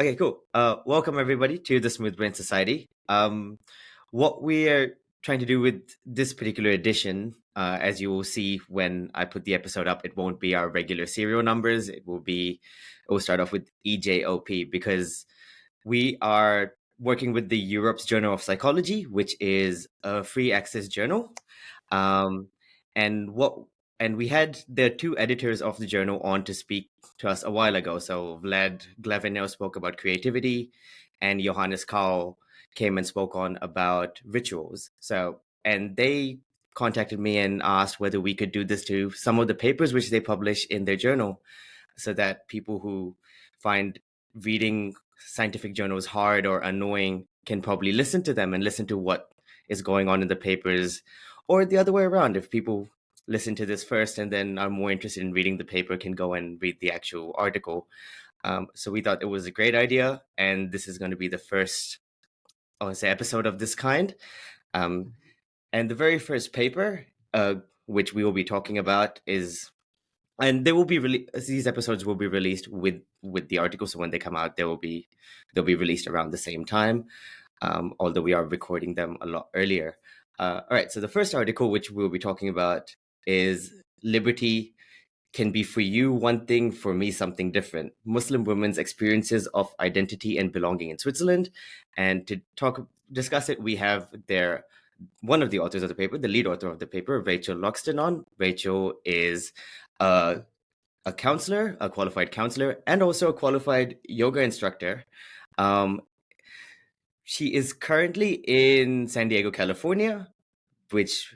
Okay, cool. Welcome everybody to the Smooth Brain Society. What we are trying to do with this particular edition, as you will see when I put the episode up, it won't be our regular serial numbers. It will start off with EJOP because we are working with the Europe's Journal of Psychology, which is a free access journal. Um, and what and we had the two editors of the journal on to speak to us a while ago. So Vlad Glavenel spoke about creativity, and Johannes Karl came and spoke on about rituals. And they contacted me and asked whether we could do this to some of the papers which they publish in their journal, so that people who find reading scientific journals hard or annoying can probably listen to them and listen to what is going on in the papers, or the other way around. If people listen to this first and then are more interested in reading the paper, can go and read the actual article. So we thought it was a great idea, and this is going to be the first, I want to say, episode of this kind. And the very first paper, which we will be talking about, and they will be these episodes will be released with the article. So when they come out, they'll be released around the same time. Although we are recording them a lot earlier. All right. So the first article, which we'll be talking about, is "Liberty Can Be for You One Thing, for Me Something Different: Muslim Women's Experiences of Identity and Belonging in Switzerland." And to discuss it, we have one of the authors of the paper, the lead author of the paper, Rachael Loxton, on. Rachael is a counselor, a qualified counselor, and also a qualified yoga instructor. She is currently in San Diego, California, which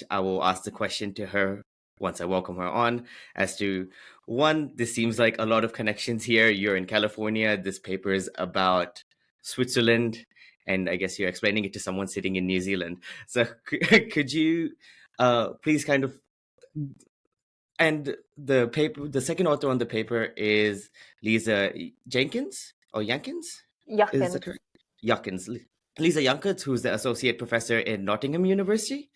I will ask the question to her once I welcome her on, as to, one, this seems like a lot of connections here. You're in California. This paper is about Switzerland, and I guess you're explaining it to someone sitting in New Zealand. So could you please kind of... And the second author on the paper is Lisa Jenkins or Yankins? Is that correct? Yankins. Lisa Yankins, who's the associate professor in Nottingham University.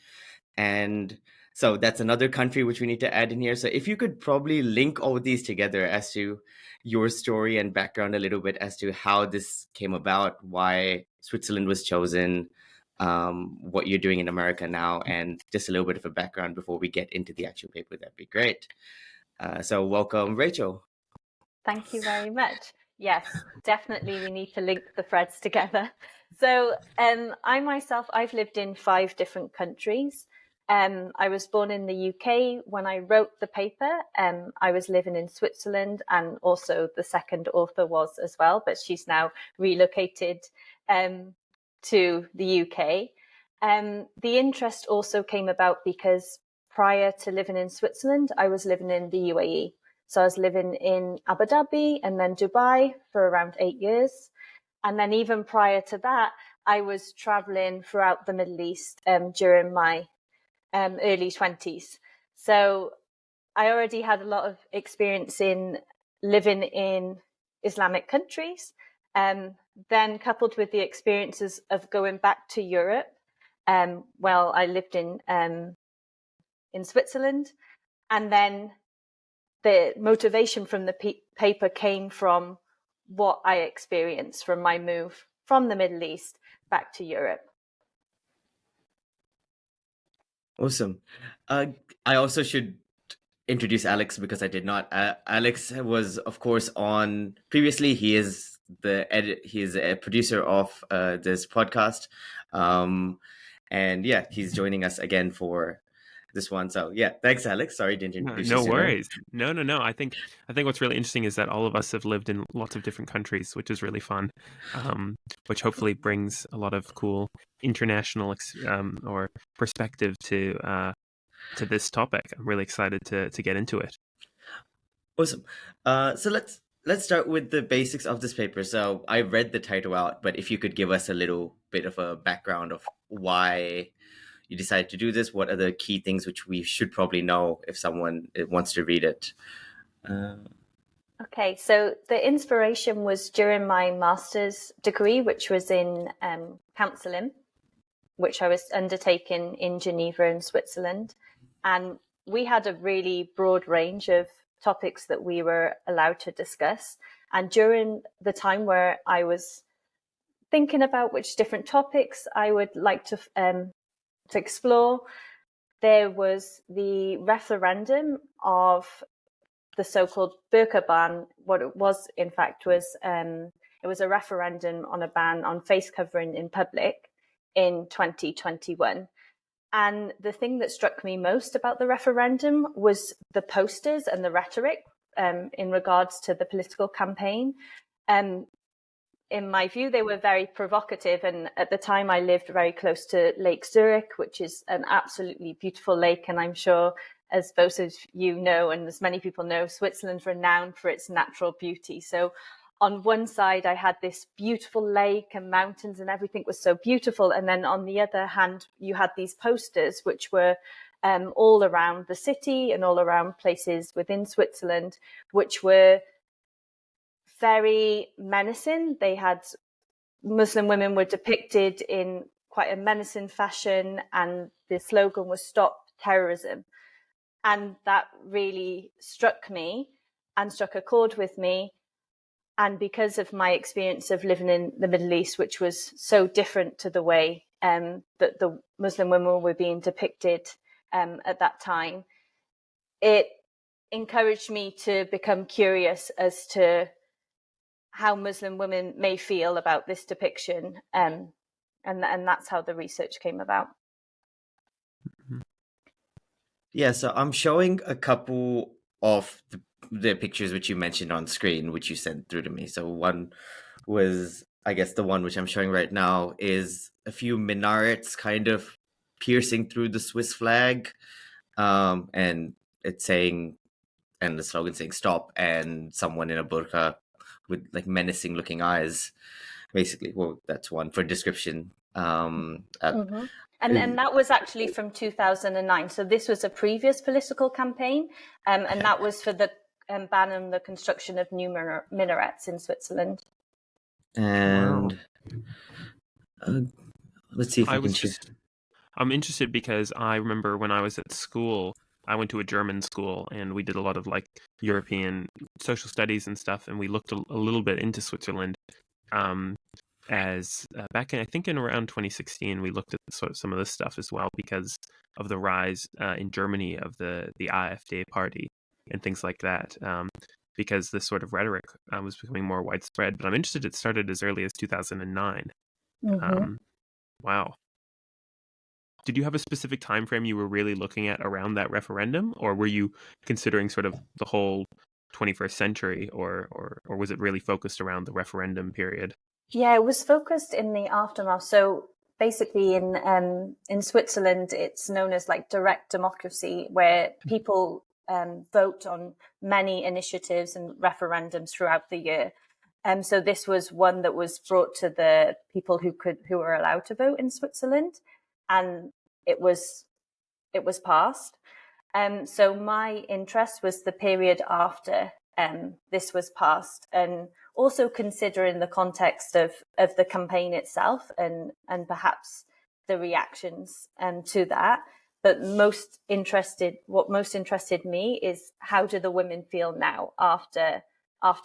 And so that's another country which we need to add in here. So if you could probably link all of these together as to your story and background a little bit as to how this came about, why Switzerland was chosen, what you're doing in America now, and just a little bit of a background before we get into the actual paper, that'd be great. So welcome, Rachael. Thank you very much. Yes, definitely we need to link the threads together. So I myself, I've lived in 5 different countries. I was born in the UK. When I wrote the paper, I was living in Switzerland, and also the second author was as well, but she's now relocated to the UK. The interest also came about because prior to living in Switzerland, I was living in the UAE. So I was living in Abu Dhabi and then Dubai for around 8 years. And then even prior to that, I was traveling throughout the Middle East during my early 20s. So I already had a lot of experience in living in Islamic countries. Then coupled with the experiences of going back to Europe, well, I lived in Switzerland, and then the motivation from the paper came from what I experienced from my move from the Middle East back to Europe. Awesome. I also should introduce Alex, because I did not. Alex was, of course, on previously. He is a producer of this podcast, and yeah, he's joining us again for this one. So yeah, thanks, Alex. Sorry, didn't introduce you. No worries. No. I think what's really interesting is that all of us have lived in lots of different countries, which is really fun, which hopefully brings a lot of cool international or perspective to this topic. I'm really excited to get into it. Awesome. So let's start with the basics of this paper. So I read the title out, but if you could give us a little bit of a background of why you decided to do this, what are the key things which we should probably know if someone wants to read it? Okay, so the inspiration was during my master's degree, which was in counselling, which I was undertaking in Geneva in Switzerland. And we had a really broad range of topics that we were allowed to discuss. And during the time where I was thinking about which different topics I would like to explore, there was the referendum of the so-called burka ban. What it was, in fact, was it was a referendum on a ban on face covering in public in 2021. And the thing that struck me most about the referendum was the posters and the rhetoric in regards to the political campaign. In my view, they were very provocative. And at the time, I lived very close to Lake Zurich, which is an absolutely beautiful lake. And I'm sure, as both of you know, and as many people know, Switzerland's renowned for its natural beauty. So on one side, I had this beautiful lake and mountains and everything was so beautiful. And then on the other hand, you had these posters, which were all around the city and all around places within Switzerland, which were very menacing. They had Muslim women were depicted in quite a menacing fashion, and the slogan was "Stop Terrorism." And that really struck me and struck a chord with me. And because of my experience of living in the Middle East, which was so different to the way that the Muslim women were being depicted at that time, it encouraged me to become curious as to how Muslim women may feel about this depiction. And that's how the research came about. Yeah, so I'm showing a couple of the pictures which you mentioned on screen, which you sent through to me. So one was, I guess the one which I'm showing right now is a few minarets kind of piercing through the Swiss flag. And it's saying, and the slogan saying "Stop," and someone in a burqa with like menacing looking eyes. Basically, well, that's one for description. And that was actually from 2009. So this was a previous political campaign, and that was for the ban on the construction of new minarets in Switzerland. And let's see if I'm interested because I remember when I was at school, I went to a German school and we did a lot of like European social studies and stuff, and we looked a little bit into Switzerland. As back in, I think in around 2016, we looked at sort of some of this stuff as well because of the rise in Germany of the AfD party and things like that. Because this sort of rhetoric was becoming more widespread. But I'm interested it started as early as 2009. Wow. Did you have a specific time frame you were really looking at around that referendum, or were you considering sort of the whole 21st century, or was it really focused around the referendum period? Yeah, it was focused in the aftermath. So basically in Switzerland, it's known as like direct democracy, where people vote on many initiatives and referendums throughout the year. So this was one that was brought to the people who were allowed to vote in Switzerland, and it was passed. So my interest was the period after this was passed, and also considering the context of the campaign itself and perhaps the reactions to that. But what most interested me is how do the women feel now after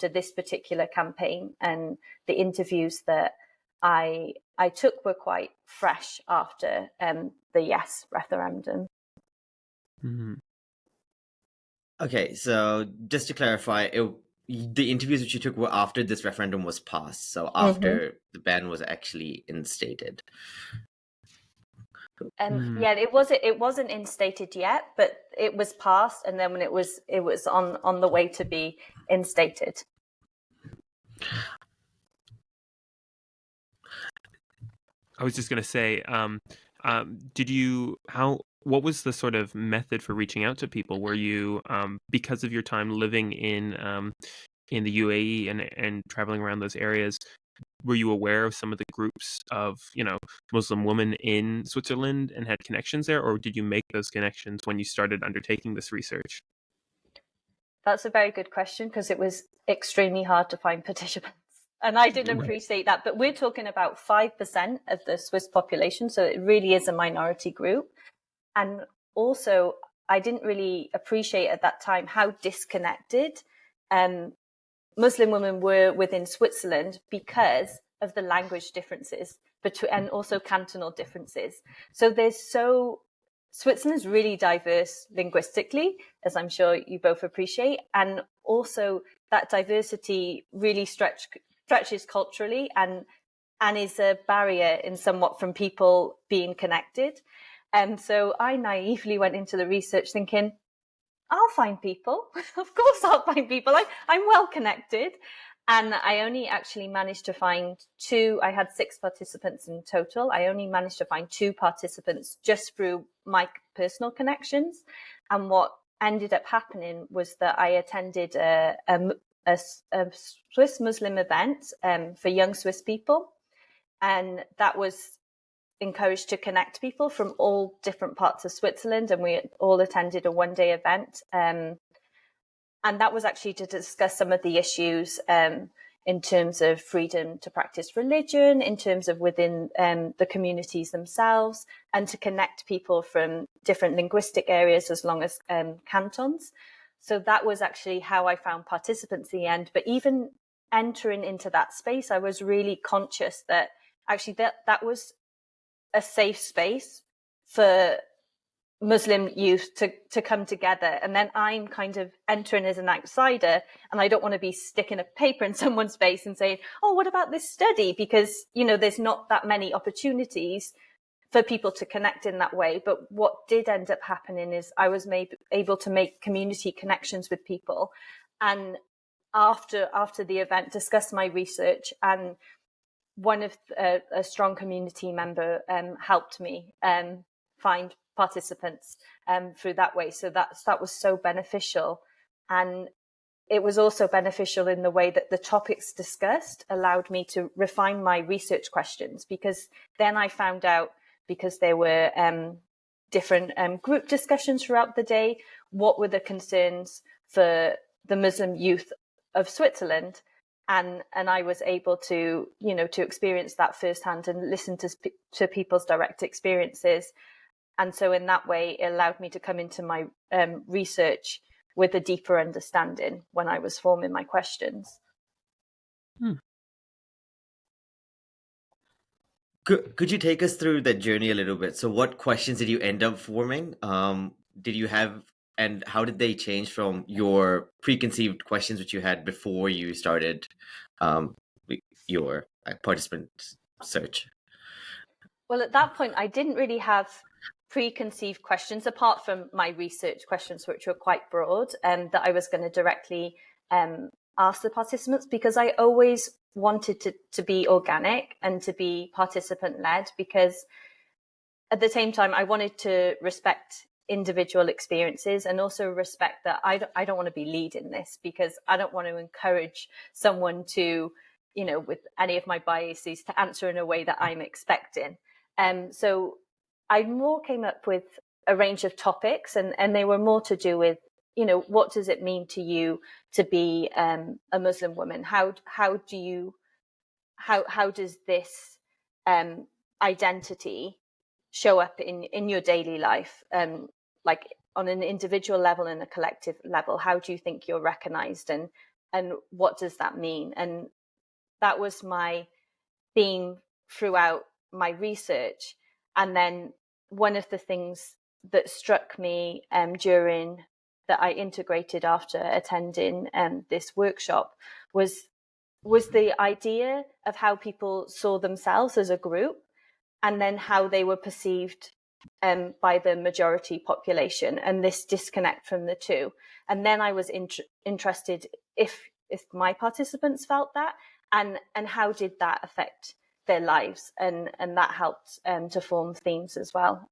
this particular campaign, and the interviews that I took were quite fresh after the yes referendum. Mm-hmm. Okay, so just to clarify, the interviews which you took were after this referendum was passed, so after the ban was actually instated. Yeah, it wasn't instated yet, but it was passed, and then when it was on the way to be instated. I was just going to say, what was the sort of method for reaching out to people? Were you, because of your time living in the UAE and traveling around those areas, were you aware of some of the groups of, Muslim women in Switzerland and had connections there, or did you make those connections when you started undertaking this research? That's a very good question, because it was extremely hard to find participants. And I didn't appreciate that. But we're talking about 5% of the Swiss population, so it really is a minority group. And also, I didn't really appreciate at that time how disconnected Muslim women were within Switzerland because of the language differences and also cantonal differences. So Switzerland's really diverse linguistically, as I'm sure you both appreciate, and also that diversity really stretches culturally and is a barrier in somewhat from people being connected. And so I naively went into the research thinking, I'll find people. Of course I'll find people. I'm well connected. And I only actually managed to find 2. I had 6 participants in total. I only managed to find 2 participants just through my personal connections. And what ended up happening was that I attended a Swiss Muslim event for young Swiss people. And that was encouraged to connect people from all different parts of Switzerland. And we all attended a one-day event. And that was actually to discuss some of the issues in terms of freedom to practice religion, in terms of within the communities themselves, and to connect people from different linguistic areas as long as cantons. So that was actually how I found participants in the end. But even entering into that space, I was really conscious that actually that was a safe space for Muslim youth to come together. And then I'm kind of entering as an outsider, and I don't want to be sticking a paper in someone's face and saying, oh, what about this study? Because, there's not that many opportunities for people to connect in that way. But what did end up happening is I was able to make community connections with people. And after the event, discuss my research, and one of a strong community member helped me find participants through that way. So that was so beneficial. And it was also beneficial in the way that the topics discussed allowed me to refine my research questions, because then I found out, because there were different group discussions throughout the day, what were the concerns for the Muslim youth of Switzerland. And I was able to, to experience that firsthand and listen to people's direct experiences. And so in that way, it allowed me to come into my research with a deeper understanding when I was forming my questions. Could you take us through that journey a little bit? So what questions did you end up forming? Did you have, and how did they change from your preconceived questions which you had before you started your participant search? Well, at that point, I didn't really have preconceived questions, apart from my research questions, which were quite broad, and that I was going to directly ask the participants, because I always wanted to be organic and to be participant-led, because at the same time, I wanted to respect individual experiences and also respect that I don't want to be leading this, because I don't want to encourage someone to, with any of my biases, to answer in a way that I'm expecting. So I more came up with a range of topics, and they were more to do with, what does it mean to you to be a Muslim woman? How does this identity show up in your daily life? Like on an individual level and a collective level, how do you think you're recognized, and what does that mean? And that was my theme throughout my research. And then one of the things that struck me during that I integrated after attending this workshop was the idea of how people saw themselves as a group, and then how they were perceived by the majority population, and this disconnect from the two. And then I was interested if my participants felt that, and how did that affect their lives, and that helped to form themes as well.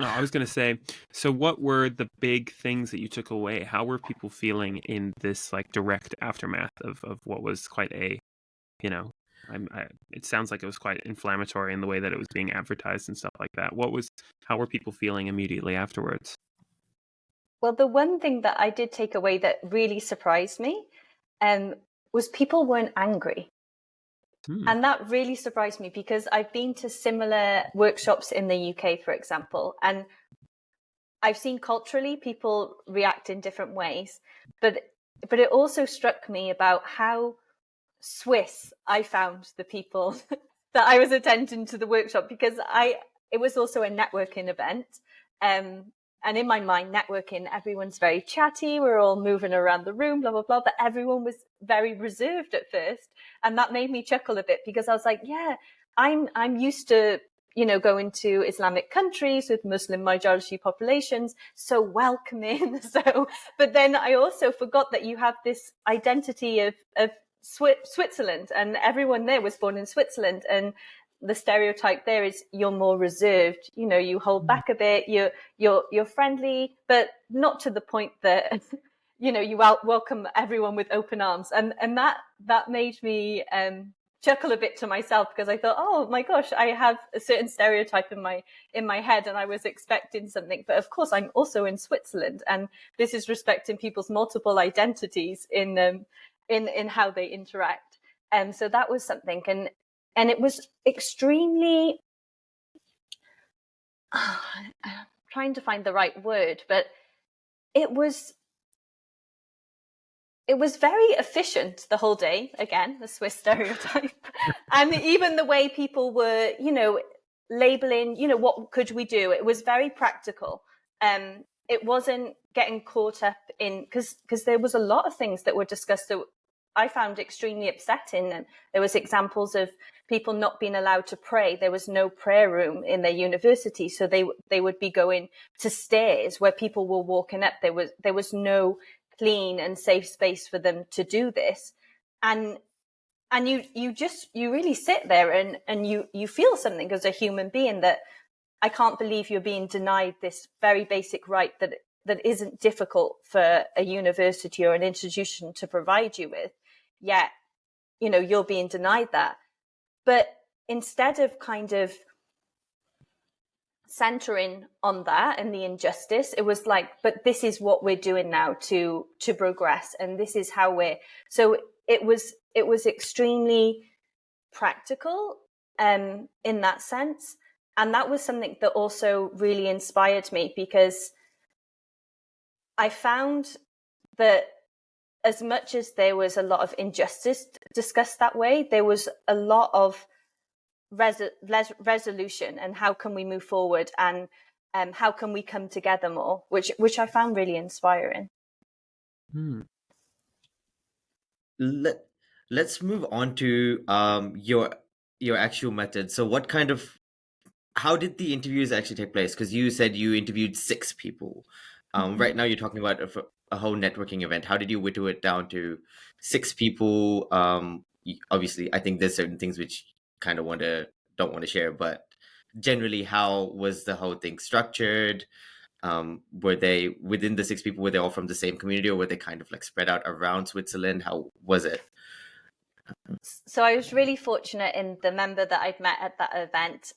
Oh, I was going to say, so what were the big things that you took away? How were people feeling in this direct aftermath of what was quite a, it sounds like it was quite inflammatory in the way that it was being advertised and stuff like that. How were people feeling immediately afterwards? Well, the one thing that I did take away that really surprised me was people weren't angry. And that really surprised me, because I've been to similar workshops in the UK, for example, and I've seen culturally people react in different ways, but it also struck me about how Swiss I found the people that I was attending to the workshop, because it was also a networking event. And in my mind, networking, everyone's very chatty. We're all moving around the room, blah, blah, blah. But everyone was very reserved at first. And that made me chuckle a bit, because I was like, yeah, I'm used to, going to Islamic countries with Muslim majority populations, so welcoming. But then I also forgot that you have this identity of Switzerland, and everyone there was born in Switzerland. And the stereotype there is you're more reserved, you hold back a bit, you're friendly, but not to the point that you welcome everyone with open arms. And that made me chuckle a bit to myself, because I thought, oh my gosh, I have a certain stereotype in my head, and I was expecting something. But of course, I'm also in Switzerland, and this is respecting people's multiple identities in how they interact. And so that was something. And it was extremely, I'm trying to find the right word, but it was very efficient the whole day. Again, the Swiss stereotype. And even the way people were, labeling, what could we do? It was very practical. It wasn't getting caught up in, because there was a lot of things that were discussed that I found extremely upsetting. And there was examples of people not being allowed to pray. There was no prayer room in their university, so they would be going to stairs where people were walking up. There was no clean and safe space for them to do this. And you really sit there and you feel something as a human being, that I can't believe you're being denied this very basic right that isn't difficult for a university or an institution to provide you with, yet you're being denied that. But instead of kind of centering on that and the injustice, it was like, but this is what we're doing now to progress, and this is how so it was extremely practical in that sense. And that was something that also really inspired me, because I found that as much as there was a lot of injustice discussed that way, there was a lot of resolution, and how can we move forward, and how can we come together more, which I found really inspiring. Let's move on to your actual method. So how did the interviews actually take place? Because you said you interviewed 6 people. Right now you're talking about a whole networking event. How did you whittle it down to 6 people? Obviously, I think there's certain things which kind of don't want to share, but generally, how was the whole thing structured? Were they within the 6 people? Were they all from the same community, or were they kind of like spread out around Switzerland? How was it? So I was really fortunate in the member that I'd met at that event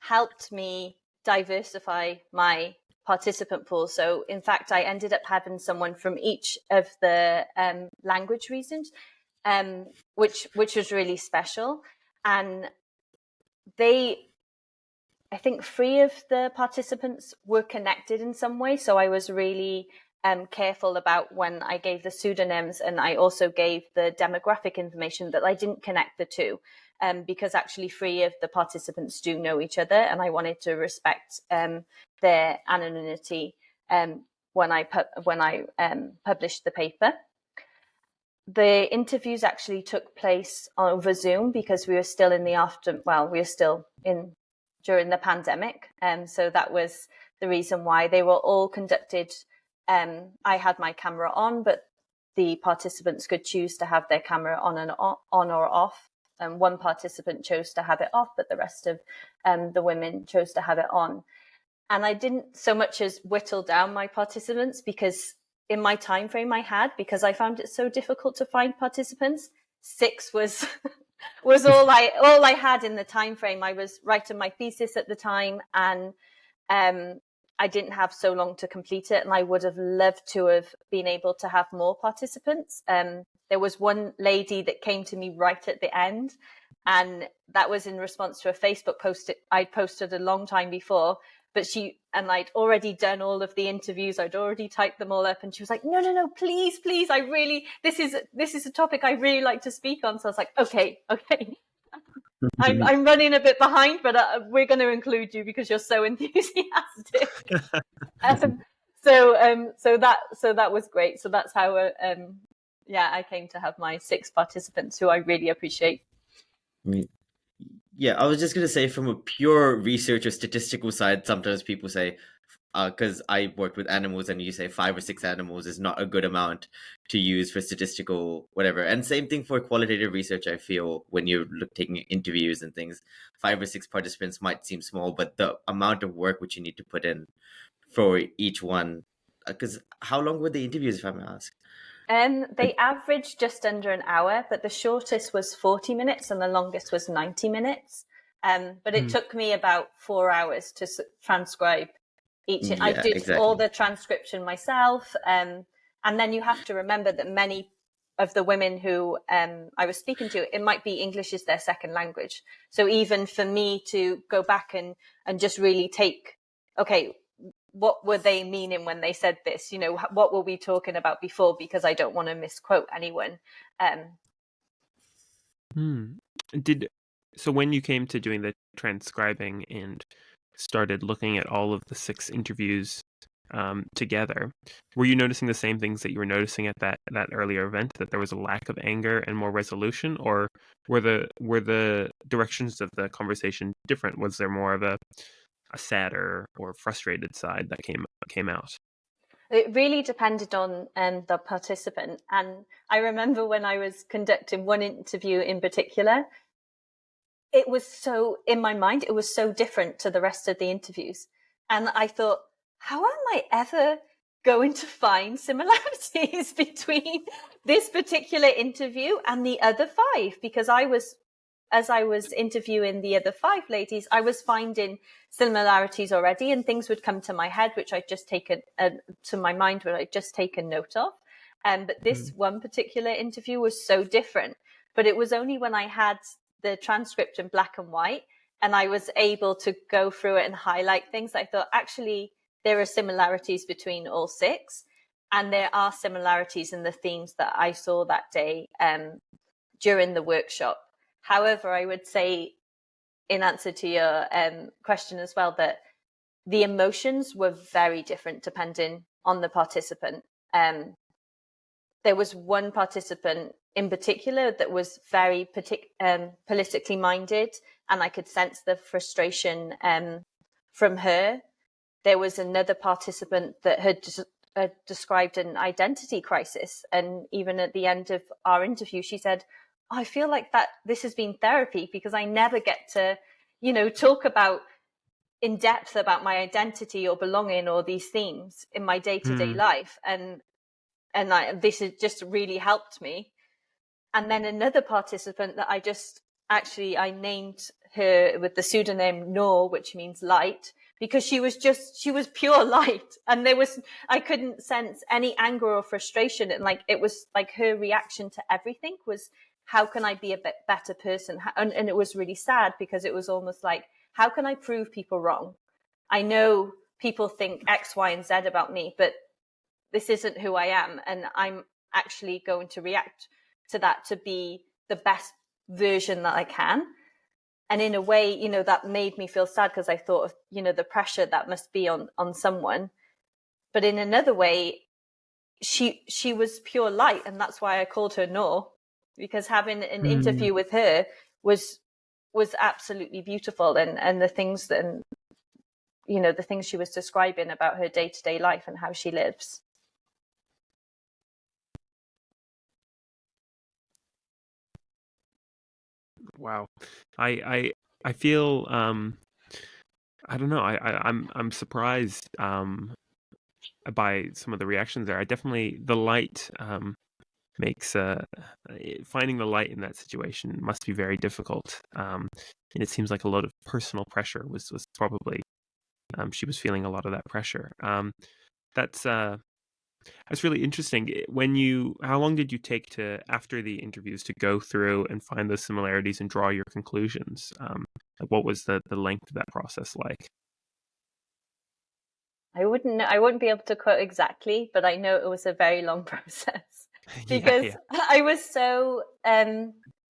helped me diversify my participant pool. So in fact, I ended up having someone from each of the language regions, which was really special. And I think 3 of the participants were connected in some way. So I was really careful about when I gave the pseudonyms, and I also gave the demographic information that I didn't connect the 2, because actually 3 of the participants do know each other, and I wanted to respect their anonymity when I published the paper. The interviews actually took place over Zoom, because we were still during the pandemic. So that was the reason why they were all conducted. I had my camera on, but the participants could choose to have their camera on or off. One participant chose to have it off, but the rest of the women chose to have it on. And I didn't so much as whittle down my participants, because in my time frame because I found it so difficult to find participants, 6 was was all I had in the time frame. I was writing my thesis at the time, and I didn't have so long to complete it, and I would have loved to have been able to have more participants. There was one lady that came to me right at the end, and that was in response to a Facebook post I'd posted a long time before. But I'd already done all of the interviews. I'd already typed them all up, and she was like, "No, please, this is a topic I really like to speak on." So I was like, "Okay." I'm running a bit behind, but we're going to include you because you're so enthusiastic. So that was great. So that's how I came to have my 6 participants who I really appreciate. Yeah, I was just gonna say, from a pure research or statistical side, sometimes people say, because I worked with animals, and you say 5 or 6 animals is not a good amount to use for statistical whatever. And same thing for qualitative research. I feel when you're taking interviews and things, 5 or 6 participants might seem small, but the amount of work which you need to put in for each one. Because how long were the interviews, if I may ask? They averaged just under an hour, but the shortest was 40 minutes and the longest was 90 minutes. But it took me about 4 hours to transcribe each. I did all the transcription myself. And then you have to remember that many of the women who I was speaking to, it might be English is their second language. So even for me to go back and just really take, okay, what were they meaning when they said this? You know, what were we talking about before? Because I don't want to misquote anyone. So when you came to doing the transcribing and started looking at all of the 6 interviews together, were you noticing the same things that you were noticing at that earlier event, that there was a lack of anger and more resolution, or were the directions of the conversation different? Was there more of a sadder or frustrated side that came out? It really depended on the participant. And I remember when I was conducting one interview in particular, it was so, in my mind, it was so different to the rest of the interviews. And I thought, how am I ever going to find similarities between this particular interview and the other 5? Because as I was interviewing the other 5 ladies, I was finding similarities already, and things would come to my head, which I'd just taken to my mind, which I'd just taken note of. But this one particular interview was so different. But it was only when I had the transcript in black and white and I was able to go through it and highlight things, I thought, actually, there are similarities between all 6. And there are similarities in the themes that I saw that day during the workshop. However, I would say, in answer to your question as well, that the emotions were very different depending on the participant. There was one participant in particular that was very politically minded, and I could sense the frustration from her. There was another participant that had described an identity crisis, and even at the end of our interview, she said, I feel like that this has been therapy because I never get to, talk about in depth about my identity or belonging or these themes in my day-to-day life. And this has just really helped me. And then another participant that I named her with the pseudonym Noor, which means light, because she was pure light. And I couldn't sense any anger or frustration. And it was like her reaction to everything was, how can I be a better person? And it was really sad because it was almost like, how can I prove people wrong? I know people think X, Y, and Z about me, but this isn't who I am. And I'm actually going to react to that to be the best version that I can. And in a way, that made me feel sad because I thought of, the pressure that must be on someone. But in another way, she was pure light. And that's why I called her Noor, because having an interview with her was absolutely beautiful. And the things that, the things she was describing about her day-to-day life and how she lives. Wow. I feel I don't know. I'm surprised by some of the reactions there. The light makes finding the light in that situation must be very difficult. And it seems like a lot of personal pressure was probably she was feeling a lot of that pressure. That's really interesting. How long did you take to, after the interviews, to go through and find those similarities and draw your conclusions? Like, what was the length of that process like? I wouldn't be able to quote exactly, but I know it was a very long process because Yeah. I was so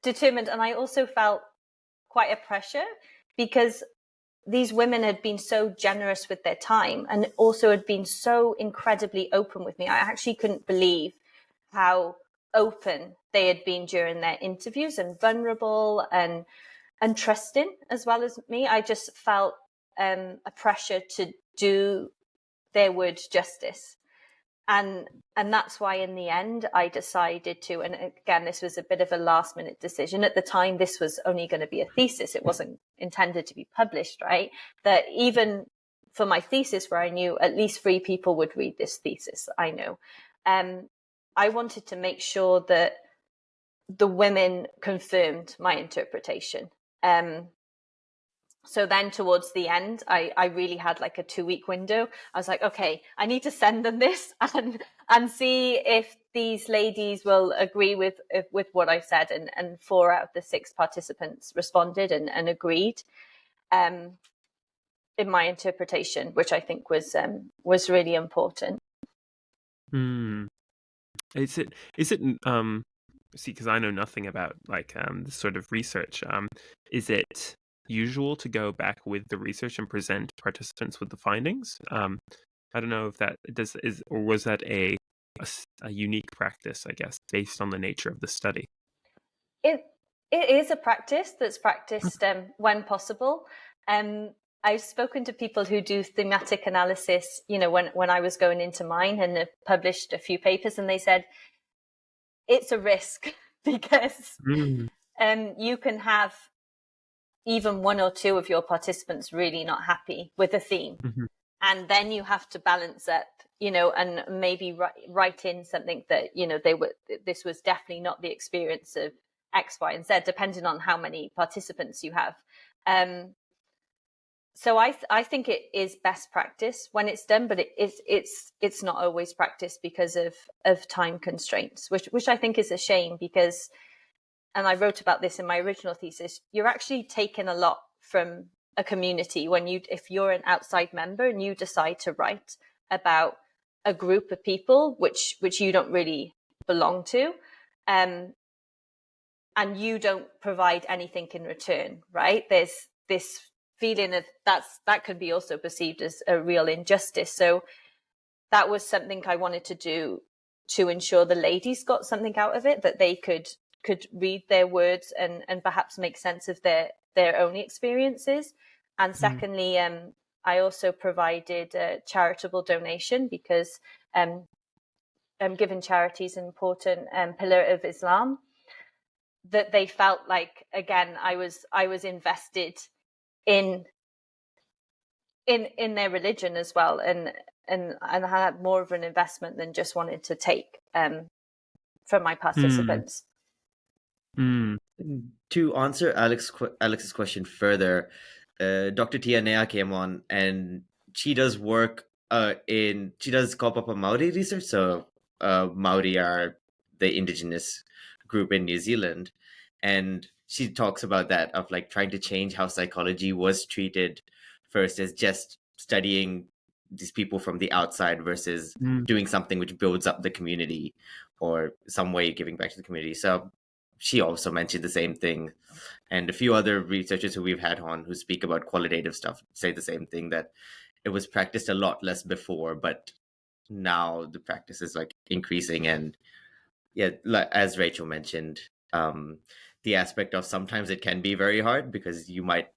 determined, and I also felt quite a pressure because these women had been so generous with their time and also had been so incredibly open with me. I actually couldn't believe how open they had been during their interviews, and vulnerable and trusting as well as me. I just felt a pressure to do their words justice. And that's why in the end I decided to, and again, this was a bit of a last minute decision. At the time, this was only going to be a thesis. It wasn't intended to be published, right? That even for my thesis, where I knew at least 3 people would read this thesis, I know. I wanted to make sure that the women confirmed my interpretation. So then towards the end, I really had like a 2-week window. I was like, okay, I need to send them this and see if these ladies will agree with what I said. And 4 out of the 6 participants responded and agreed in my interpretation, which I think was really important. Is it see, because I know nothing about like this sort of research. Is it usual to go back with the research and present participants with the findings? I don't know if that or was that a unique practice, I guess, based on the nature of the study? It is a practice that's practiced when possible. I've spoken to people who do thematic analysis, when I was going into mine, and have published a few papers, and they said it's a risk because you can have even 1 or 2 of your participants really not happy with a theme. Mm-hmm. And then you have to balance up, and maybe write in something that, this was definitely not the experience of X, Y, and Z, depending on how many participants you have. So I think it is best practice when it's done, but it's not always practiced because of time constraints, which I think is a shame because, and I wrote about this in my original thesis, you're actually taking a lot from a community if you're an outside member and you decide to write about a group of people which you don't really belong to, and you don't provide anything in return, right? There's this feeling of that could be also perceived as a real injustice. So that was something I wanted to do to ensure the ladies got something out of it, that they could read their words and perhaps make sense of their own experiences. And secondly, I also provided a charitable donation because giving charity is an important pillar of Islam, that they felt like, again, I was invested in their religion as well, and I had more of an investment than just wanted to take from my participants. To answer Alex's question further, Dr. Tia Nea came on, and she does work she does Kaupapa Maori research. So Maori are the indigenous group in New Zealand, and she talks about that, of like trying to change how psychology was treated first as just studying these people from the outside versus doing something which builds up the community or some way giving back to the community. So she also mentioned the same thing, and a few other researchers who we've had on who speak about qualitative stuff say the same thing, that it was practiced a lot less before, but now the practice is like increasing. And yeah, as Rachel mentioned, the aspect of sometimes it can be very hard because you might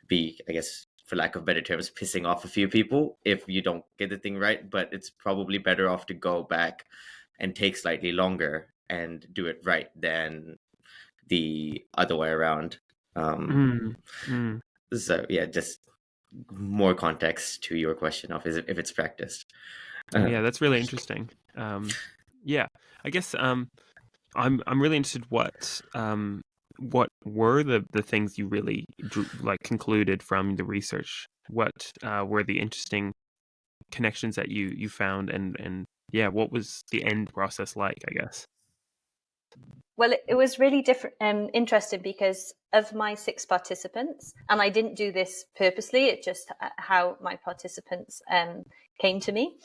be, I guess, for lack of better terms, pissing off a few people if you don't get the thing right, but it's probably better off to go back and take slightly longer and do it right than the other way around. So yeah, just more context to your question of if it's practiced. Yeah, that's really interesting. Yeah, I guess I'm really interested what were the things you really concluded from the research what were the interesting connections that you found, and yeah, what was the end process like, I guess? Well, it was really different, interesting because of my 6 participants, and I didn't do this purposely. It's just how my participants came to me.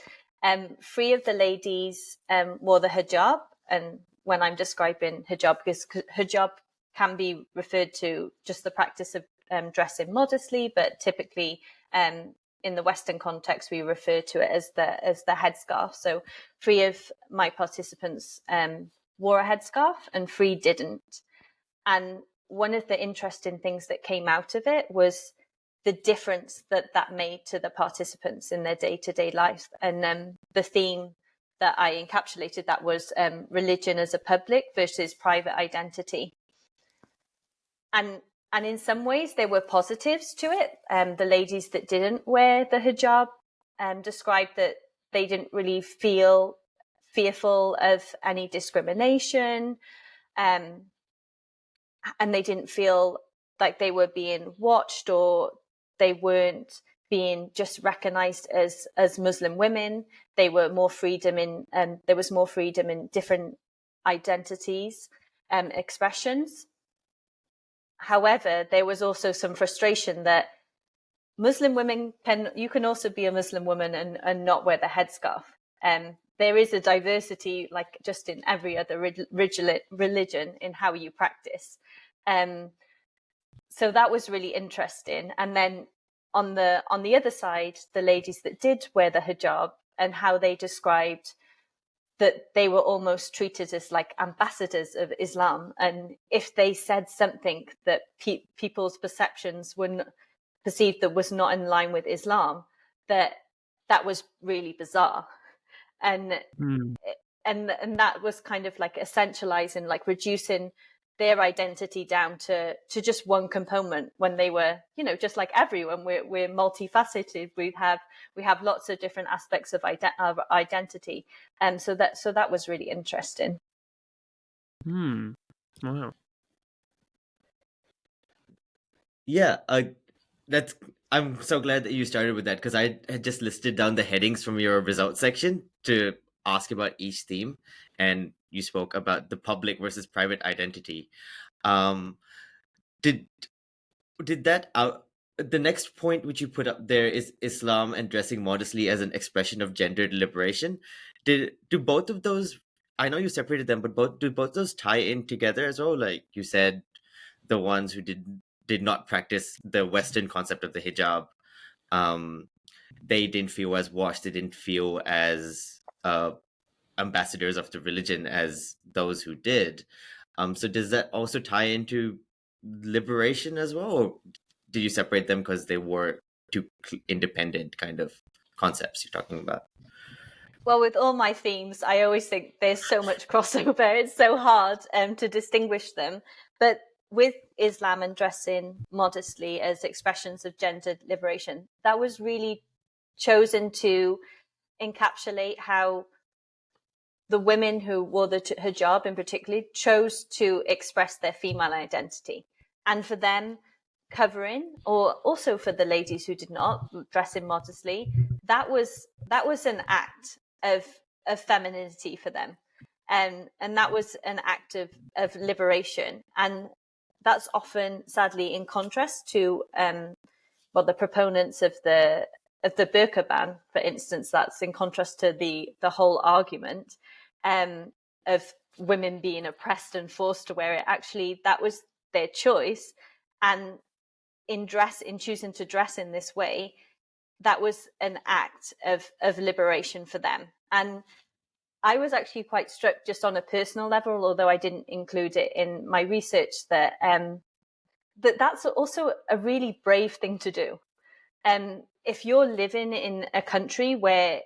3 of the ladies wore the hijab, and when I'm describing hijab, because hijab can be referred to just the practice of dressing modestly, but typically in the Western context, we refer to it as the headscarf. So 3 of my participants wore a headscarf and 3 didn't. And one of the interesting things that came out of it was the difference that made to the participants in their day-to-day life. And the theme that I encapsulated that was religion as a public versus private identity. And in some ways there were positives to it. The ladies that didn't wear the hijab described that they didn't really feel fearful of any discrimination, and they didn't feel like they were being watched, or they weren't being just recognized as Muslim women. They were more freedom in, there was more freedom in different identities, expressions. However, there was also some frustration that Muslim women you can also be a Muslim woman and not wear the headscarf. There is a diversity, like just in every other religion, in how you practice. So that was really interesting. And then on the other side, the ladies that did wear the hijab, and how they described that they were almost treated as like ambassadors of Islam. And if they said something that people's perceptions were perceived that was not in line with Islam, that was really bizarre. And that was kind of like essentializing, like reducing their identity down to just one component, when they were, just like everyone, we're multifaceted. We have lots of different aspects of identity, and so that was really interesting. Wow. Yeah, I'm so glad that you started with that, because I had just listed down the headings from your results section to ask about each theme, and you spoke about the public versus private identity. Did that the next point which you put up there is Islam and dressing modestly as an expression of gendered liberation. Do both of those? I know you separated them, but do both those tie in together as well? Like you said, the ones who did not practice the Western concept of the hijab, they didn't feel as washed. They didn't feel as ambassadors of the religion as those who did. So does that also tie into liberation as well, or do you separate them because they were two independent kind of concepts you're talking about? Well, with all my themes, I always think there's so much crossover. It's so hard to distinguish them. But with Islam and dressing modestly as expressions of gender liberation, that was really chosen to encapsulate how the women who wore the hijab in particular chose to express their female identity. And for them, covering, or also for the ladies who did not, dressing modestly, that was an act of femininity for them. And that was an act of liberation. And that's often, sadly, in contrast to the proponents of the burka ban, for instance. That's in contrast to the whole argument of women being oppressed and forced to wear it. Actually, that was their choice. And in choosing to dress in this way, that was an act of liberation for them. And I was actually quite struck, just on a personal level, although I didn't include it in my research, that that's also a really brave thing to do. If you're living in a country where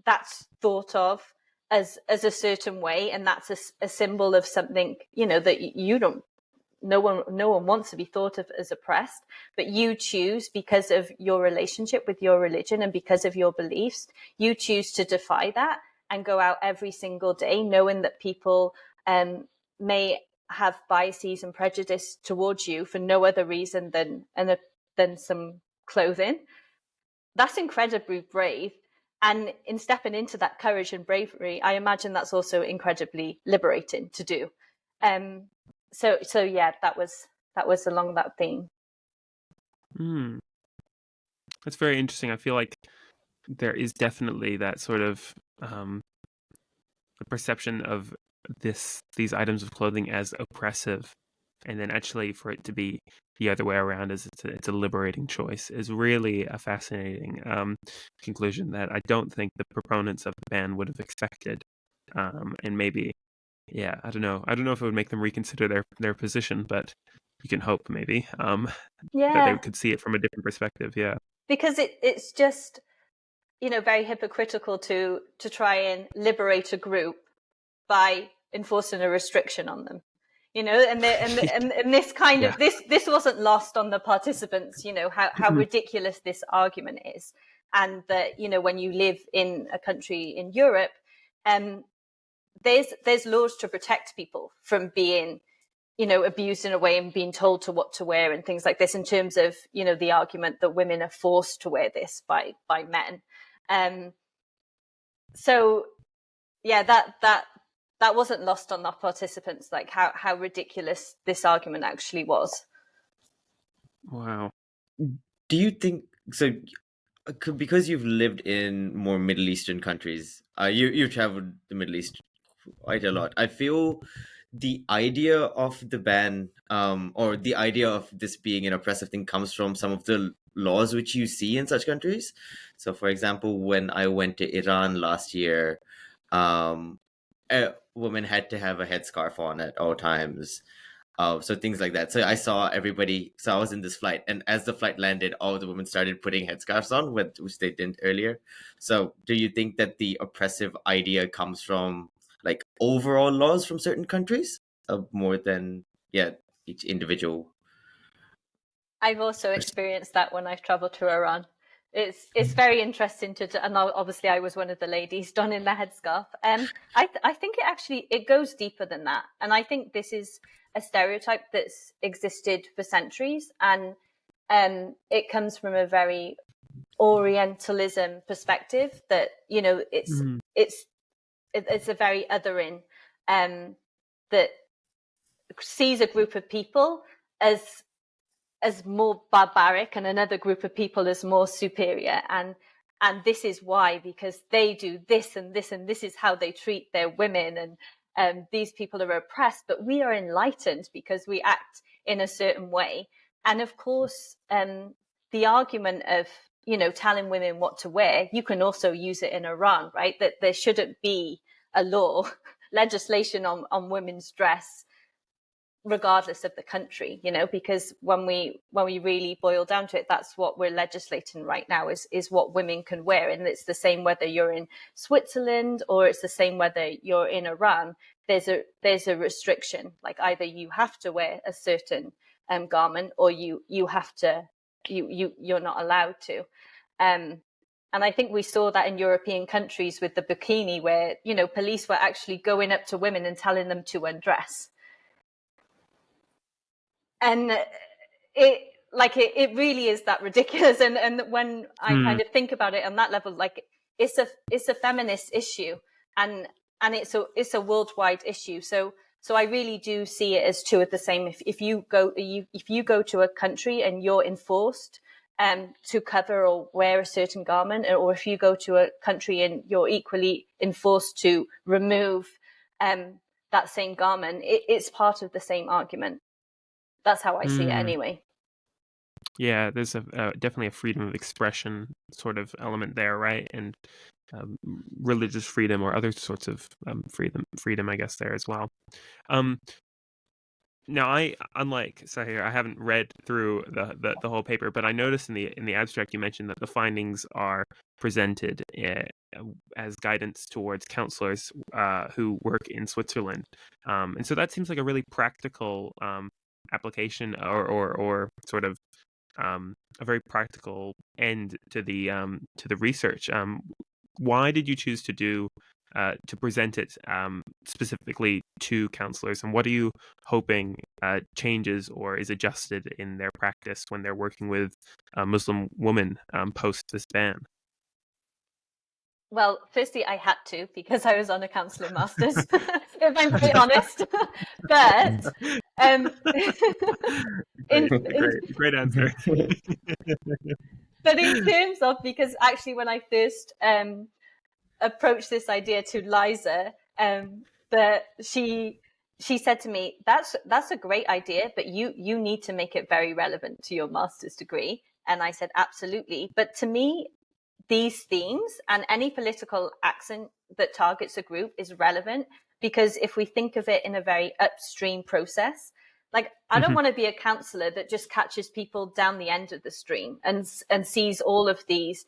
that's thought of as a certain way, and that's a symbol of something, that you don't, no one wants to be thought of as oppressed, but you choose, because of your relationship with your religion and because of your beliefs, you choose to defy that and go out every single day knowing that people may have biases and prejudice towards you for no other reason than some clothing. that's incredibly brave. And in stepping into that courage and bravery, I imagine that's also incredibly liberating to do. So yeah, that was along that theme. That's very interesting. I feel like there is definitely that sort of perception of these items of clothing as oppressive, and then actually for it to be the other way around, as it's a liberating choice, is really a fascinating conclusion that I don't think the proponents of the ban would have expected. And maybe, yeah, I don't know if it would make them reconsider their position, but you can hope maybe that they could see it from a different perspective. Yeah, because it's just, very hypocritical to try and liberate a group by enforcing a restriction on them, and this kind of this wasn't lost on the participants, how ridiculous this argument is. And that, when you live in a country in Europe, there's laws to protect people from being, abused in a way and being told to what to wear and things like this, in terms of, the argument that women are forced to wear this by men. So yeah, that wasn't lost on the participants, like how ridiculous this argument actually was. Wow. Do you think so? Because you've lived in more Middle Eastern countries, you've traveled the Middle East quite a lot. I feel the idea of the ban, or the idea of this being an oppressive thing, comes from some of the laws which you see in such countries. So, for example, when I went to Iran last year, a woman had to have a headscarf on at all times. So things like that. So I saw everybody. So I was in this flight, and as the flight landed, all the women started putting headscarves on, which they didn't earlier. So, do you think that the oppressive idea comes from like overall laws from certain countries, more than each individual? I've also experienced that when I've traveled to Iran. It's very interesting and obviously I was one of the ladies donning the headscarf. I think it goes deeper than that, and I think this is a stereotype that's existed for centuries, and it comes from a very Orientalism perspective that it's a very othering that sees a group of people as more barbaric and another group of people as more superior, and this is why, because they do this and this and this is how they treat their women, and these people are oppressed, but we are enlightened because we act in a certain way. And of course, the argument of telling women what to wear, you can also use it in Iran, right? That there shouldn't be a law legislation on women's dress regardless of the country, because when we really boil down to it, that's what we're legislating right now is what women can wear. And it's the same whether you're in Switzerland or it's the same whether you're in Iran. There's a restriction, like either you have to wear a certain garment or you're not allowed to. And I think we saw that in European countries with the bikini, where police were actually going up to women and telling them to undress. And it really is that ridiculous. And when I kind of think about it on that level, like it's a feminist issue, and it's a worldwide issue. So I really do see it as two of the same. If you go to a country and you're enforced to cover or wear a certain garment, or if you go to a country and you're equally enforced to remove that same garment, it's part of the same argument. That's how I see it anyway. Yeah, there's definitely a freedom of expression sort of element there, right? And religious freedom or other sorts of freedom, I guess, there as well. Now, unlike Sahir, I haven't read through the whole paper, but I noticed in the abstract you mentioned that the findings are presented as guidance towards counselors who work in Switzerland, and so that seems like a really practical application or sort of a very practical end to the research. Why did you choose to do to present it specifically to counselors? And what are you hoping changes or is adjusted in their practice when they're working with Muslim women post this ban? Well, firstly, I had to because I was on a counselling master's, if I'm quite honest. But great answer. But in terms of, because actually when I first approached this idea to Liza, she said to me, that's a great idea, but you need to make it very relevant to your master's degree. And I said, absolutely. But to me, these themes and any political accent that targets a group is relevant, because if we think of it in a very upstream process, like I don't want to be a counsellor that just catches people down the end of the stream and sees all of these,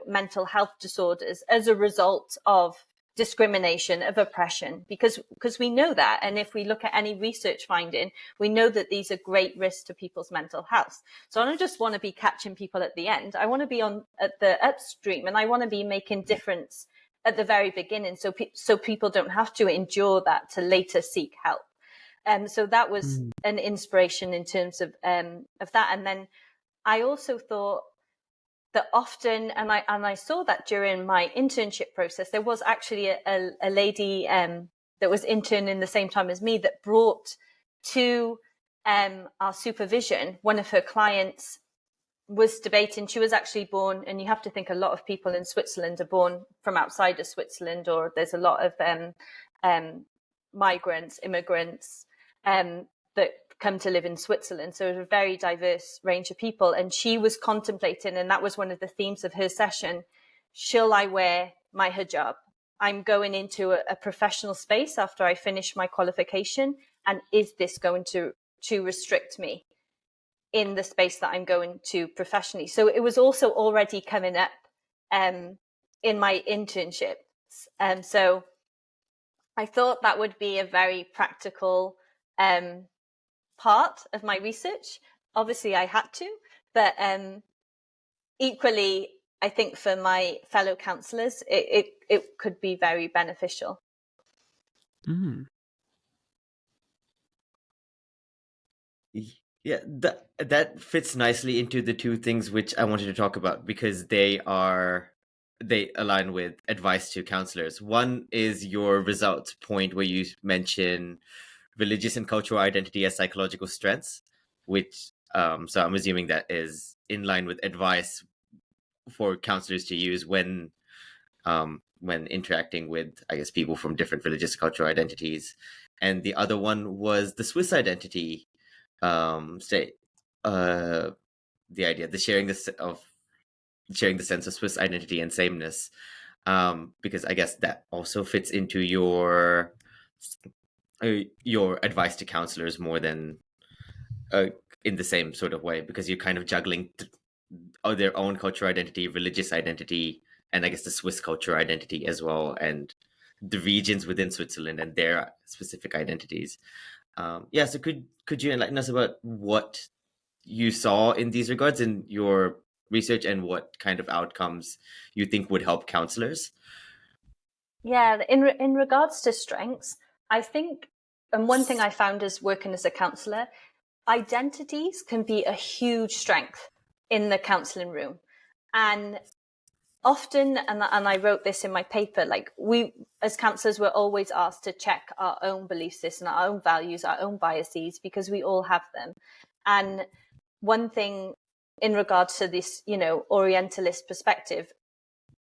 mental health disorders as a result of discrimination, of oppression, because we know that. And if we look at any research finding, we know that these are great risks to people's mental health. So I don't just want to be catching people at the end. I want to be at the upstream, and I want to be making difference at the very beginning, so people don't have to endure that to later seek help. So that was an inspiration in terms of that. And then I also thought that often, and I saw that during my internship process, there was actually a lady that was interning the same time as me that brought to our supervision, one of her clients was debating. She was actually born, and you have to think a lot of people in Switzerland are born from outside of Switzerland, or there's a lot of migrants, immigrants that come to live in Switzerland. So it's a very diverse range of people. And she was contemplating, and that was one of the themes of her session, shall I wear my hijab? I'm going into a professional space after I finish my qualification, and is this going to restrict me in the space that I'm going to professionally? So it was also already coming up in my internship. So I thought that would be a very practical part of my research. Obviously I had to, but equally, I think for my fellow counsellors, it could be very beneficial. Yeah, that fits nicely into the two things which I wanted to talk about, because they align with advice to counselors. One is your results point where you mention religious and cultural identity as psychological strengths, which so I'm assuming that is in line with advice for counselors to use when interacting with, I guess, people from different religious and cultural identities. And the other one was the Swiss identity, the idea, the sharing the sense of Swiss identity and sameness, because I guess that also fits into your advice to counselors more than in the same sort of way, because you're kind of juggling their own cultural identity, religious identity, and I guess the Swiss cultural identity as well, and the regions within Switzerland and their specific identities. So could you enlighten us about what you saw in these regards in your research, and what kind of outcomes you think would help counselors? Yeah, in regards to strengths, I think, and one thing I found as working as a counsellor, identities can be a huge strength in the counselling room. And often, and I wrote this in my paper, like we as counsellors were always asked to check our own belief system, our own values, our own biases, because we all have them. And one thing in regards to this, Orientalist perspective,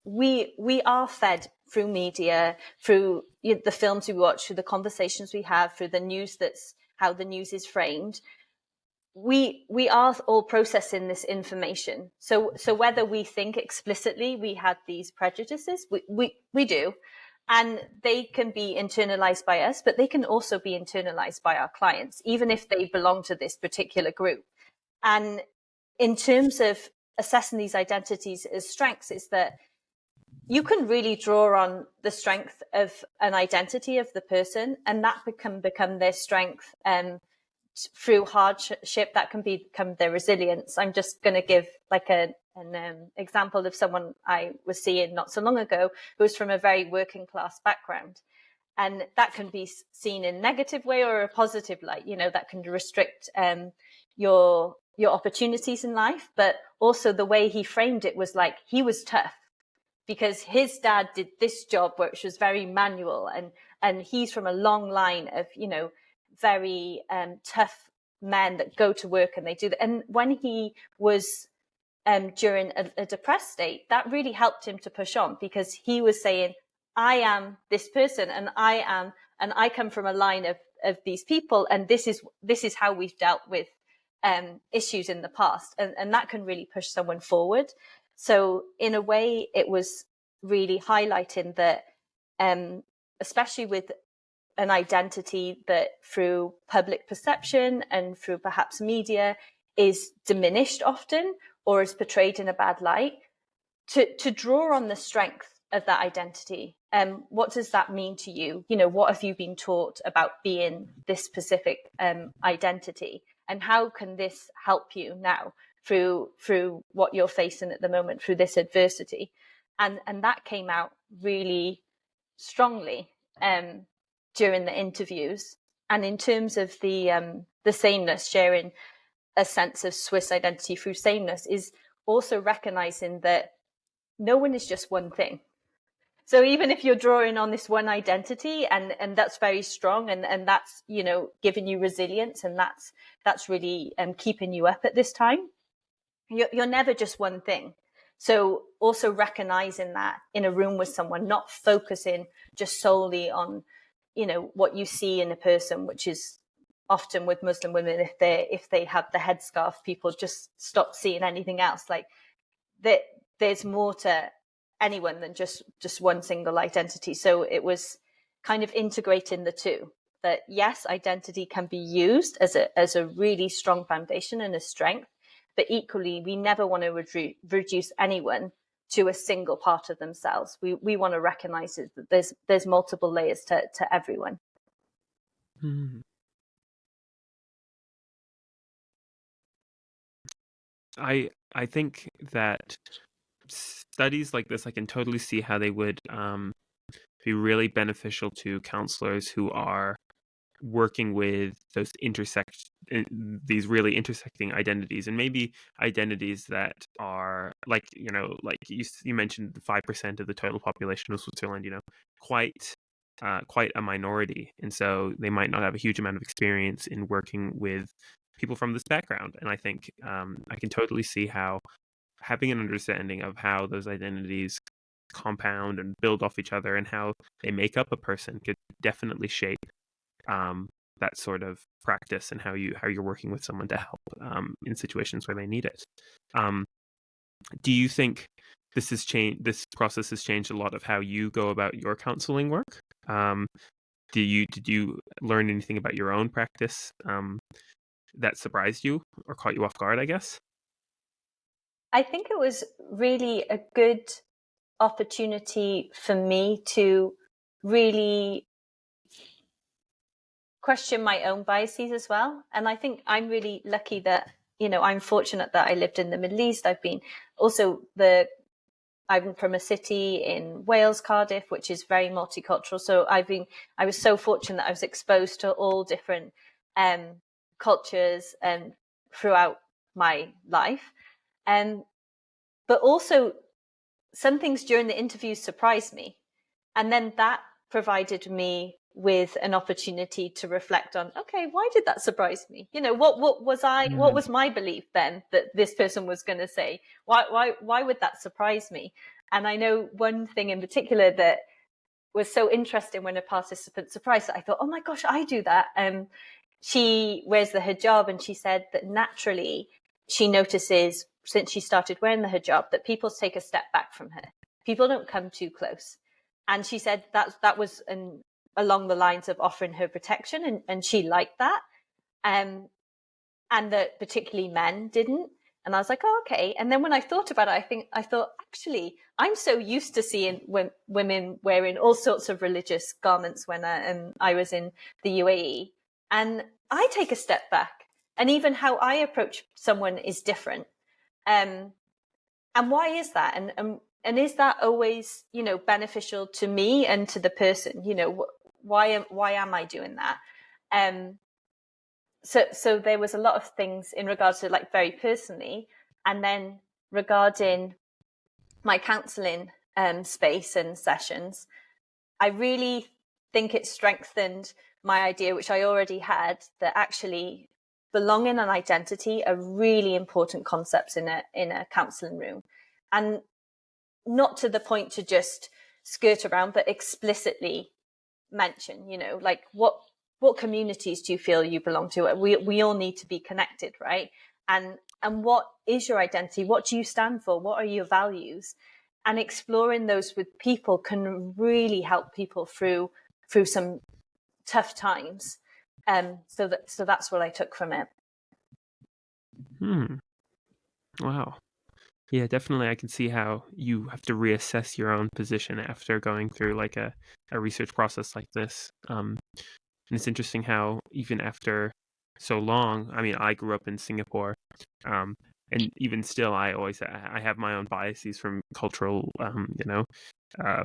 we are fed through media, through the films we watch, through the conversations we have, through the news, that's how the news is framed. We are all processing this information. So whether we think explicitly we had these prejudices, we do. And they can be internalized by us, but they can also be internalized by our clients, even if they belong to this particular group. And in terms of assessing these identities as strengths, is that you can really draw on the strength of an identity of the person, and that can become their strength through hardship, that can become their resilience. I'm just going to give like an example of someone I was seeing not so long ago who was from a very working class background. And that can be seen in a negative way or a positive light, that can restrict your opportunities in life. But also the way he framed it was like he was tough because his dad did this job, which was very manual. And he's from a long line of, very tough men that go to work and they do that. And when he was during a depressed state, that really helped him to push on because he was saying, I am this person and I come from a line of these people. And this is how we've dealt with issues in the past. And that can really push someone forward. So in a way, it was really highlighting that, especially with an identity that through public perception and through perhaps media is diminished often or is portrayed in a bad light, to draw on the strength of that identity. What does that mean to you? What have you been taught about being this specific identity? And how can this help you now through what you're facing at the moment, through this adversity? And that came out really strongly during the interviews. And in terms of the sameness, sharing a sense of Swiss identity through sameness is also recognizing that no one is just one thing. So even if you're drawing on this one identity and that's very strong and that's, giving you resilience and that's really keeping you up at this time, you're never just one thing. So also recognizing that in a room with someone, not focusing just solely on, what you see in a person, which is often with Muslim women, if they have the headscarf, people just stop seeing anything else. Like that, there's more to anyone than just one single identity. So it was kind of integrating the two. That yes, identity can be used as a really strong foundation and a strength, but equally, we never want to reduce anyone to a single part of themselves. We want to recognize that there's multiple layers to everyone. Hmm. I think that studies like this, I can totally see how they would be really beneficial to counselors who are working with these really intersecting identities, and maybe identities that are like you mentioned, the 5% of the total population of Switzerland, quite a minority, and so they might not have a huge amount of experience in working with people from this background. And I think I can totally see how having an understanding of how those identities compound and build off each other and how they make up a person could definitely shape that sort of practice and how you're working with someone to help in situations where they need it. Do you think this process has changed a lot of how you go about your counseling work? Did you learn anything about your own practice that surprised you or caught you off guard, I guess? I think it was really a good opportunity for me to really question my own biases as well. And I think I'm really lucky that, I'm fortunate that I lived in the Middle East. I'm from a city in Wales, Cardiff, which is very multicultural. So I was so fortunate that I was exposed to all different cultures throughout my life. But also some things during the interviews surprised me. And then that provided me with an opportunity to reflect on, okay, why did that surprise me? What was my belief then that this person was going to say? Why would that surprise me? And I know one thing in particular that was so interesting when a participant surprised that I thought, oh my gosh, I do that. She wears the hijab, and she said that naturally she notices since she started wearing the hijab that people take a step back from her. People don't come too close. And she said that was along the lines of offering her protection, and she liked that. And that particularly men didn't. And I was like, oh, okay. And then when I thought about it, I thought, actually, I'm so used to seeing women wearing all sorts of religious garments when I was in the UAE. And I take a step back, and even how I approach someone is different. And why is that? And is that always, beneficial to me and to the person? Why am I doing that? So there was a lot of things in regards to like very personally, and then regarding my counselling space and sessions, I really think it strengthened my idea, which I already had, that actually belonging and identity are really important concepts in a counselling room, and not to the point to just skirt around, but explicitly mention, like what communities do you feel you belong to? We all need to be connected, right? And what is your identity? What do you stand for? What are your values? And exploring those with people can really help people through some tough times. So that's what I took from it. Wow. Yeah, definitely. I can see how you have to reassess your own position after going through like a research process like this. And it's interesting how even after so long, I mean, I grew up in Singapore, and even still, I have my own biases from cultural, what do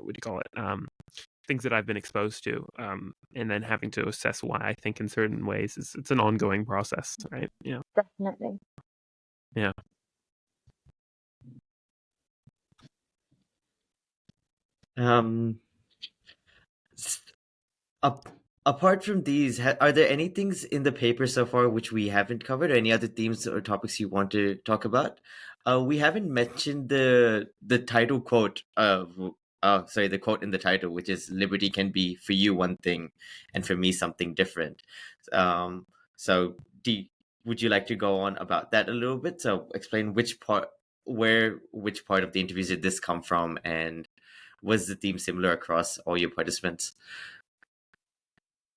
you call it? Things that I've been exposed to, and then having to assess why I think in certain ways. It's an ongoing process, right? Yeah, Definitely. yeah. Up, apart from these, are there any things in the paper so far which we haven't covered, or any other themes or topics you want to talk about? We haven't mentioned the title quote of the quote in the title, which is "Liberty can be for you one thing, and for me something different." So, would you like to go on about that a little bit? So, explain which part of the interviews did this come from, and was the theme similar across all your participants?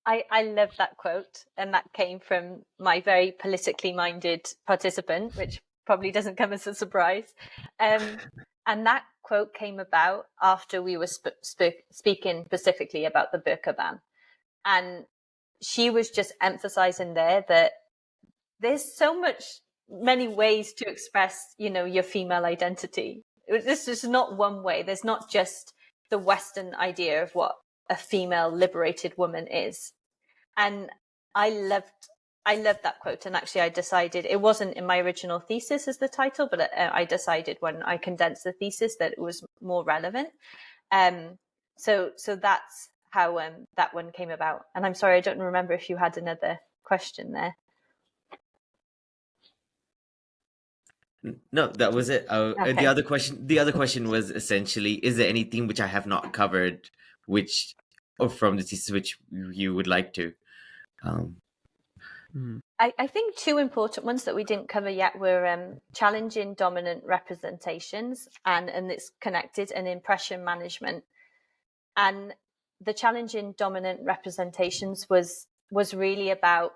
I love that quote, and that came from my very politically minded participant, which probably doesn't come as a surprise. And that quote came about after we were speaking specifically about the burka ban. And she was just emphasizing there that there's many ways to express, your female identity. This is not one way. There's not just the Western idea of what a female liberated woman is. And I loved that quote. And actually I decided, it wasn't in my original thesis as the title, but I decided when I condensed the thesis that it was more relevant. So that's how that one came about. And I'm sorry, I don't remember if you had another question there. No, that was it. Okay. The other question was essentially: is there any theme which I have not covered, or from the thesis which you would like to? I think two important ones that we didn't cover yet were challenging dominant representations, and it's connected, and impression management. And the challenging dominant representations was really about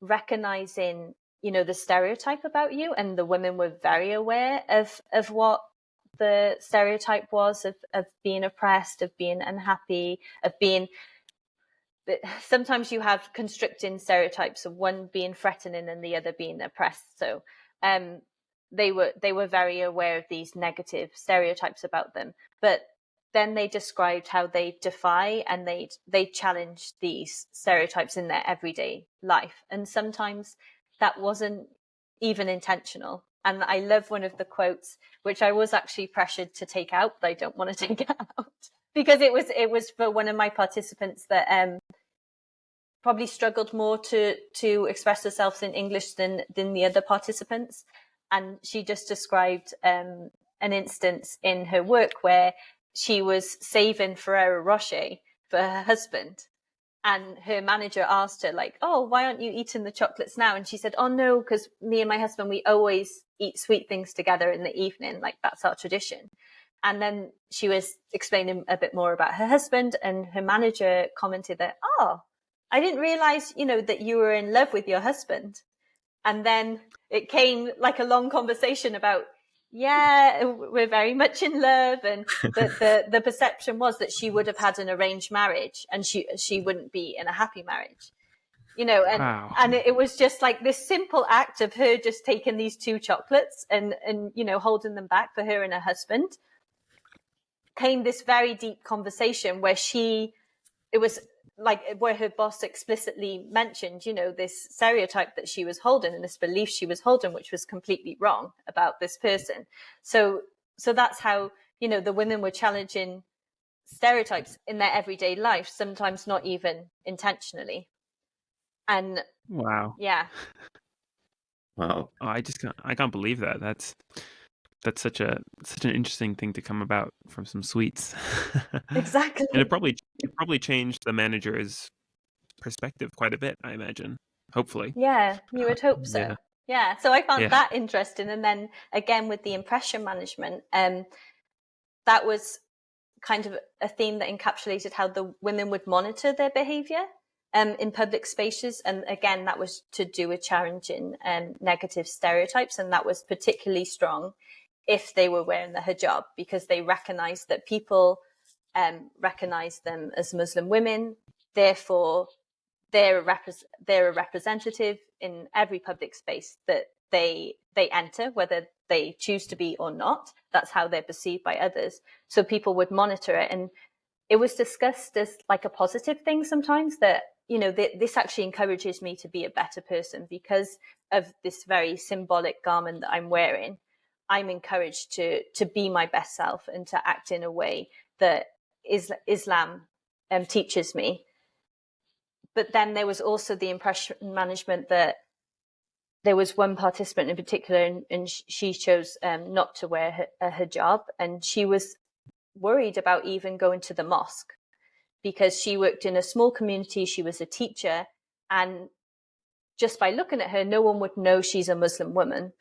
recognizing, the stereotype about you, and the women were very aware of what the stereotype was of being oppressed, of being unhappy, of being. Sometimes you have constricting stereotypes of one being threatening and the other being oppressed. So they were very aware of these negative stereotypes about them. But then they described how they defy and they challenge these stereotypes in their everyday life. And sometimes that wasn't even intentional. And I love one of the quotes, which I was actually pressured to take out, but I don't want to take it out because it was for one of my participants that probably struggled more to express herself in English than the other participants. And she just described an instance in her work where she was saving Ferrero Rocher for her husband. And her manager asked her, like, "Oh, why aren't you eating the chocolates now?" And she said, "Oh, no, because me and my husband, we always eat sweet things together in the evening. Like, that's our tradition." And then she was explaining a bit more about her husband, and her manager commented that, "Oh, I didn't realize, that you were in love with your husband." And then it came like a long conversation about, yeah, we're very much in love. And the perception was that she would have had an arranged marriage and she wouldn't be in a happy marriage. And Wow. and it was just like this simple act of her just taking these 2 chocolates and holding them back for her and her husband, came this very deep conversation where it was like where her boss explicitly mentioned, this stereotype that she was holding and this belief she was holding, which was completely wrong about this person. So that's how, the women were challenging stereotypes in their everyday life, sometimes not even intentionally. And Wow. yeah. Wow. Oh, I can't believe that. That's such an interesting thing to come about from some sweets. Exactly. And it probably changed the manager's perspective quite a bit, I imagine. Hopefully. Yeah, you would hope so. Yeah. So I found that interesting. And then again with the impression management, that was kind of a theme that encapsulated how the women would monitor their behavior in public spaces. And again, that was to do with challenging negative stereotypes. And that was particularly strong if they were wearing the hijab, because they recognized that people recognize them as Muslim women. Therefore, they're a representative in every public space that they enter, whether they choose to be or not. That's how they're perceived by others. So people would monitor it, and it was discussed as like a positive thing sometimes, that this actually encourages me to be a better person because of this very symbolic garment that I'm wearing. I'm encouraged to be my best self and to act in a way that Islam teaches me. But then there was also the impression management that there was one participant in particular, and she chose not to wear a hijab, and she was worried about even going to the mosque because she worked in a small community. She was a teacher, and just by looking at her, no one would know she's a Muslim woman.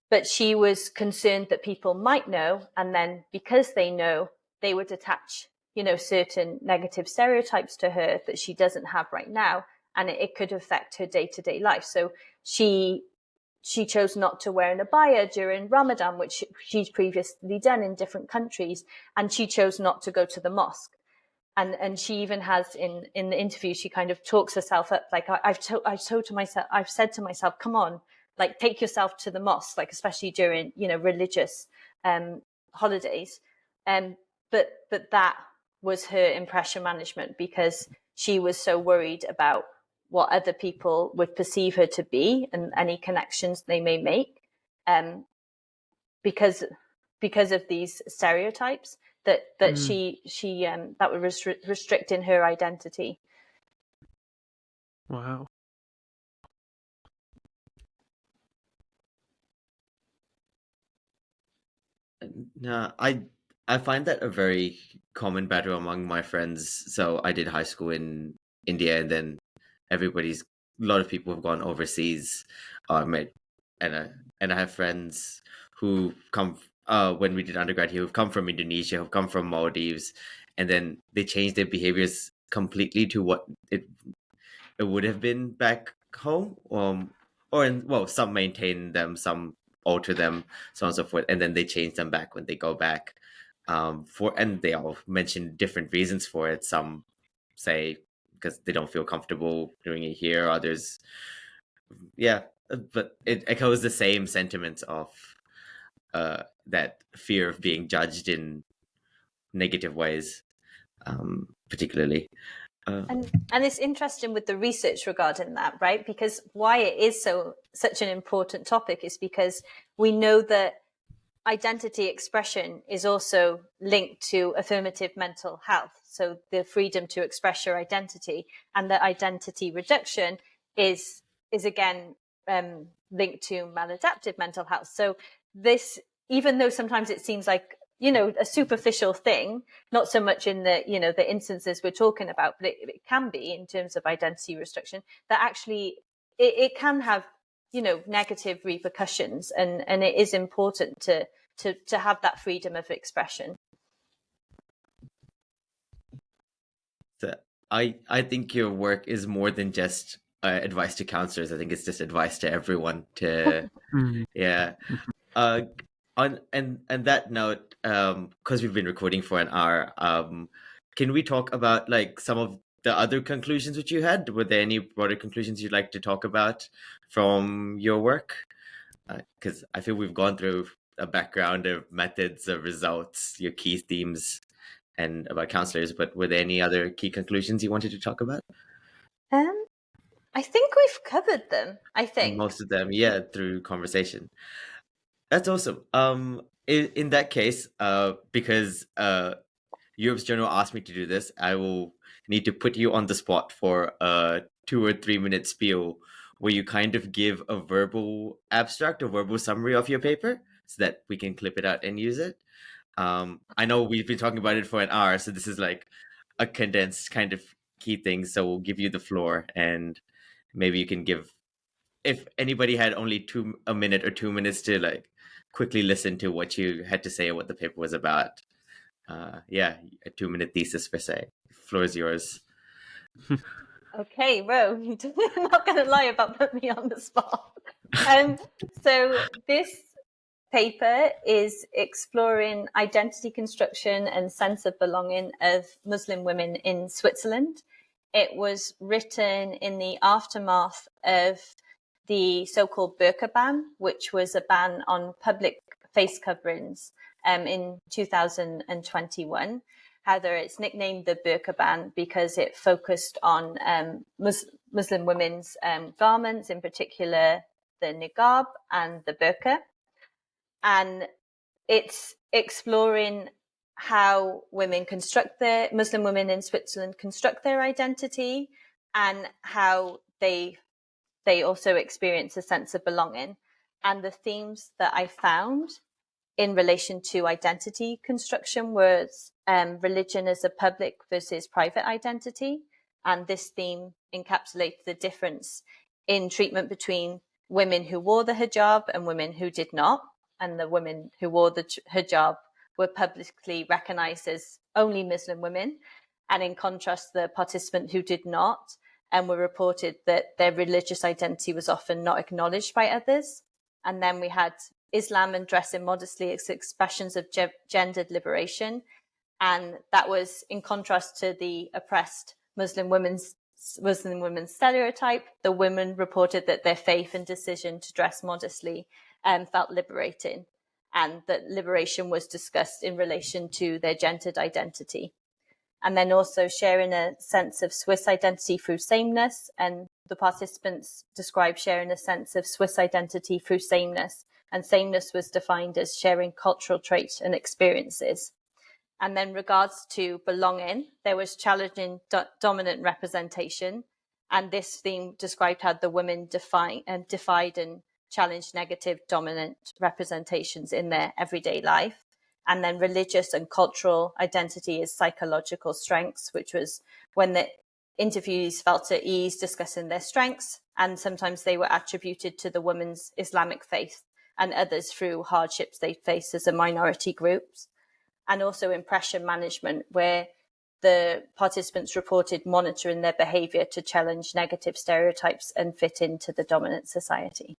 But she was concerned that people might know, and then because they know, they would attach certain negative stereotypes to her that she doesn't have right now, and it could affect her day-to-day life. So she chose not to wear an abaya during Ramadan, which she's previously done in different countries, and she chose not to go to the mosque. And she even has in the interview, she kind of talks herself up, like I've said to myself, come on, like take yourself to the mosque, like especially during religious holidays. But that was her impression management, because she was so worried about what other people would perceive her to be and any connections they may make, because of these stereotypes that she that were restricting her identity. Wow. No, I find that a very common battle among my friends. So I did high school in India, and then a lot of people have gone overseas. Met and I have friends who come when we did undergrad here, who've come from Indonesia, who've come from Maldives, and then they changed their behaviors completely to what it would have been back home. Some maintain them, some alter them, so on and so forth, and then they change them back when they go back. And they all mention different reasons for it. Some say because they don't feel comfortable doing it here. Others, but it echoes the same sentiments of that fear of being judged in negative ways, particularly. And it's interesting with the research regarding that, right? Because why it is such an important topic is because we know that identity expression is also linked to affirmative mental health. So the freedom to express your identity, and that identity reduction is again linked to maladaptive mental health. So this, even though sometimes it seems like a superficial thing, not so much in the the instances we're talking about, but it can be in terms of identity restriction, that actually it can have negative repercussions, and it is important to have that freedom of expression. So I think your work is more than just advice to counselors. I think it's just advice to everyone. Yeah. On that note, because we've been recording for an hour, can we talk about like some of the other conclusions which you had? Were there any broader conclusions you'd like to talk about from your work? Because I feel we've gone through a background of methods, of results, your key themes, and about counselors, but were there any other key conclusions you wanted to talk about? I think we've covered them. I think Most of them, yeah, through conversation. That's awesome. In that case, because Europe's Journal asked me to do this, I will need to put you on the spot for a 2 or 3 minute spiel where you kind of give a verbal abstract, a verbal summary of your paper, so that we can clip it out and use it. I know we've been talking about it for an hour, so this is like a condensed kind of key thing. So we'll give you the floor, and maybe you can give, if anybody had only a minute or 2 minutes to like quickly listen to what you had to say or what the paper was about. Yeah, a 2-minute thesis per se. Floor is yours. Okay, Ro, you're not going to lie about putting me on the spot. So this paper is exploring identity construction and sense of belonging of Muslim women in Switzerland. It was written in the aftermath of the so-called burka ban, which was a ban on public face coverings in 2021. However, it's nicknamed the burka ban because it focused on Muslim women's garments, in particular the niqab and the burka. And it's exploring how Muslim women in Switzerland construct their identity, and how they also experience a sense of belonging. And the themes that I found in relation to identity construction was religion as a public versus private identity. And this theme encapsulates the difference in treatment between women who wore the hijab and women who did not. And the women who wore the hijab were publicly recognized as only Muslim women. And in contrast, the participant who did not and were reported that their religious identity was often not acknowledged by others. And then we had Islam and dressing modestly as expressions of gendered liberation. And that was in contrast to the oppressed Muslim women's stereotype. The women reported that their faith and decision to dress modestly felt liberating, and that liberation was discussed in relation to their gendered identity. And then also sharing a sense of Swiss identity through sameness. And the participants described sharing a sense of Swiss identity through sameness. And sameness was defined as sharing cultural traits and experiences. And then regards to belonging, there was challenging dominant representation. And this theme described how the women defied and challenged negative dominant representations in their everyday life. And then religious and cultural identity as psychological strengths, which was when the interviewees felt at ease discussing their strengths, and sometimes they were attributed to the women's Islamic faith and others through hardships they faced as a minority groups. And also impression management, where the participants reported monitoring their behavior to challenge negative stereotypes and fit into the dominant society.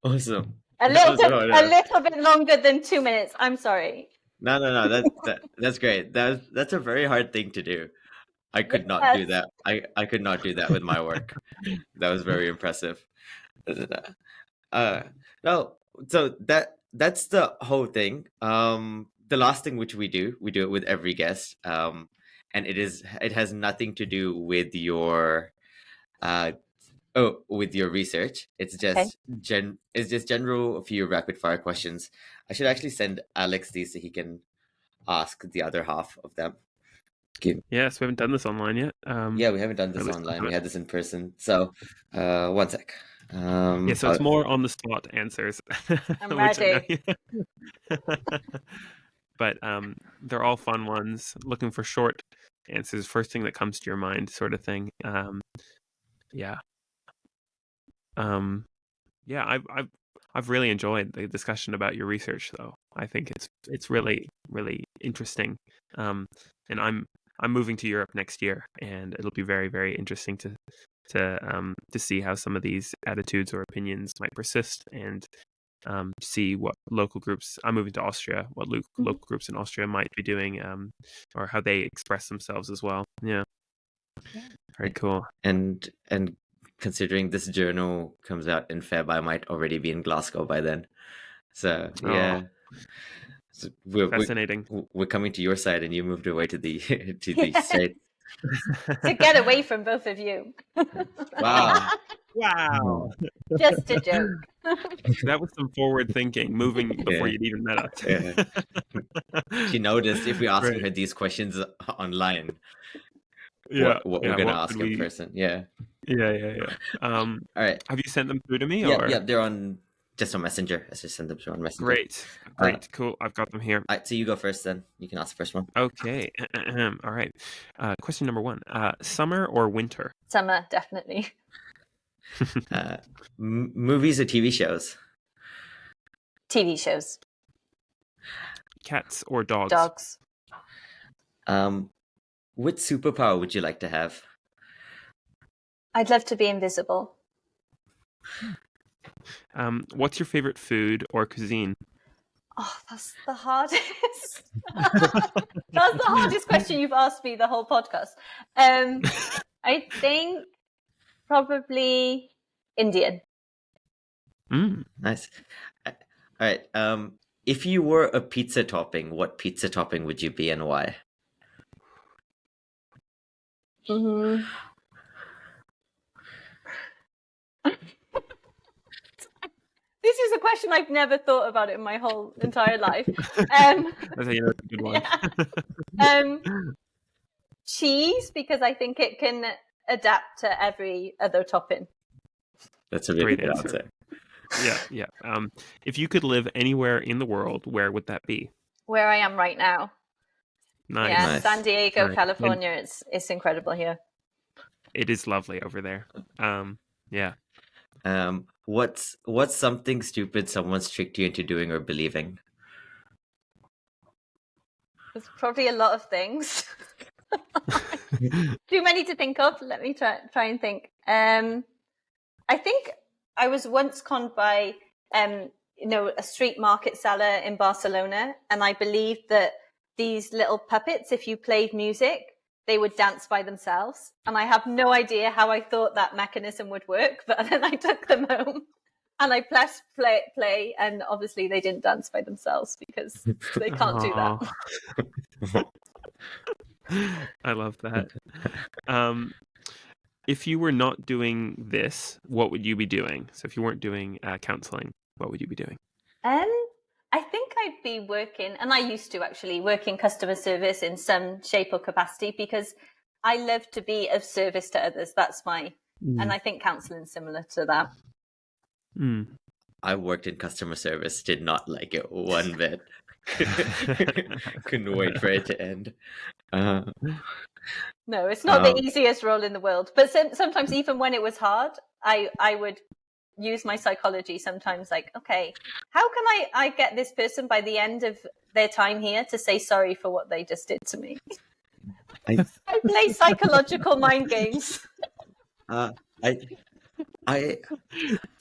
Awesome. A little bit longer than 2 minutes. I'm sorry. No. That's great. That's a very hard thing to do. I could not do that. I could not do that with my work. That was very impressive. No, so that's the whole thing. The last thing which we do it with every guest. And it has nothing to do with your with your research. It's just it's just general, a few rapid fire questions. I should actually send Alex these so he can ask the other half of them. Yes, we haven't done this online yet. Yeah, we haven't done this online. We had this in person. So, one sec. Yeah, so it's more on the spot answers. I'm ready. But they're all fun ones. Looking for short answers, first thing that comes to your mind, sort of thing. Yeah. I've really enjoyed the discussion about your research, though. I think it's really, really interesting. And I'm moving to Europe next year, and it'll be very, very interesting to see how some of these attitudes or opinions might persist, and see what local groups. I'm moving to Austria. What local groups in Austria might be doing, or how they express themselves as well. Yeah, very cool. And considering this journal comes out in Feb, I might already be in Glasgow by then. So yeah. So Fascinating. We're coming to your side, and you moved away to the to the States. To get away from both of you. Wow. Wow. Just a joke. That was some forward thinking, moving before you'd even met us. Yeah. She noticed if we're asking her these questions online, what we're going to ask in person. Yeah. All right. Have you sent them through to me? Yeah, they're just on Messenger. I just send them through on Messenger. Great, cool. I've got them here. All right, so you go first then. You can ask the first one. Okay. All right. Question number 1. Summer or winter? Summer, definitely. Movies or TV shows? TV shows. Cats or dogs? Dogs. What superpower would you like to have? I'd love to be invisible. What's your favorite food or cuisine? Oh, that's the hardest. That's the hardest question you've asked me the whole podcast. I think probably Indian. Nice. All right. If you were a pizza topping, what pizza topping would you be and why? This is a question I've never thought about in my whole entire life. That's a good one. Yeah. Cheese, because I think it can adapt to every other topping. That's a really good answer. Yeah. If you could live anywhere in the world, where would that be? Where I am right now. Nice. Yeah, nice. San Diego, California. It's incredible here. It is lovely over there. Yeah. What's something stupid someone's tricked you into doing or believing? There's probably a lot of things. Too many to think of. Let me try and think. I think I was once conned by a street market seller in Barcelona, and I believed that these little puppets, if you played music, they would dance by themselves. And I have no idea how I thought that mechanism would work, but then I took them home and I pressed play, and obviously they didn't dance by themselves because they can't do that. I love that. If you were not doing this, what would you be doing? So if you weren't doing counseling, what would you be doing? I think I'd be working, and I used to actually work in customer service in some shape or capacity because I love to be of service to others. That's and I think counselling is similar to that. I worked in customer service, did not like it one bit. Couldn't wait for it to end. No, it's not the easiest role in the world, but sometimes even when it was hard, I would use my psychology sometimes, like, okay, how can I get this person by the end of their time here to say sorry for what they just did to me? I play psychological mind games. It's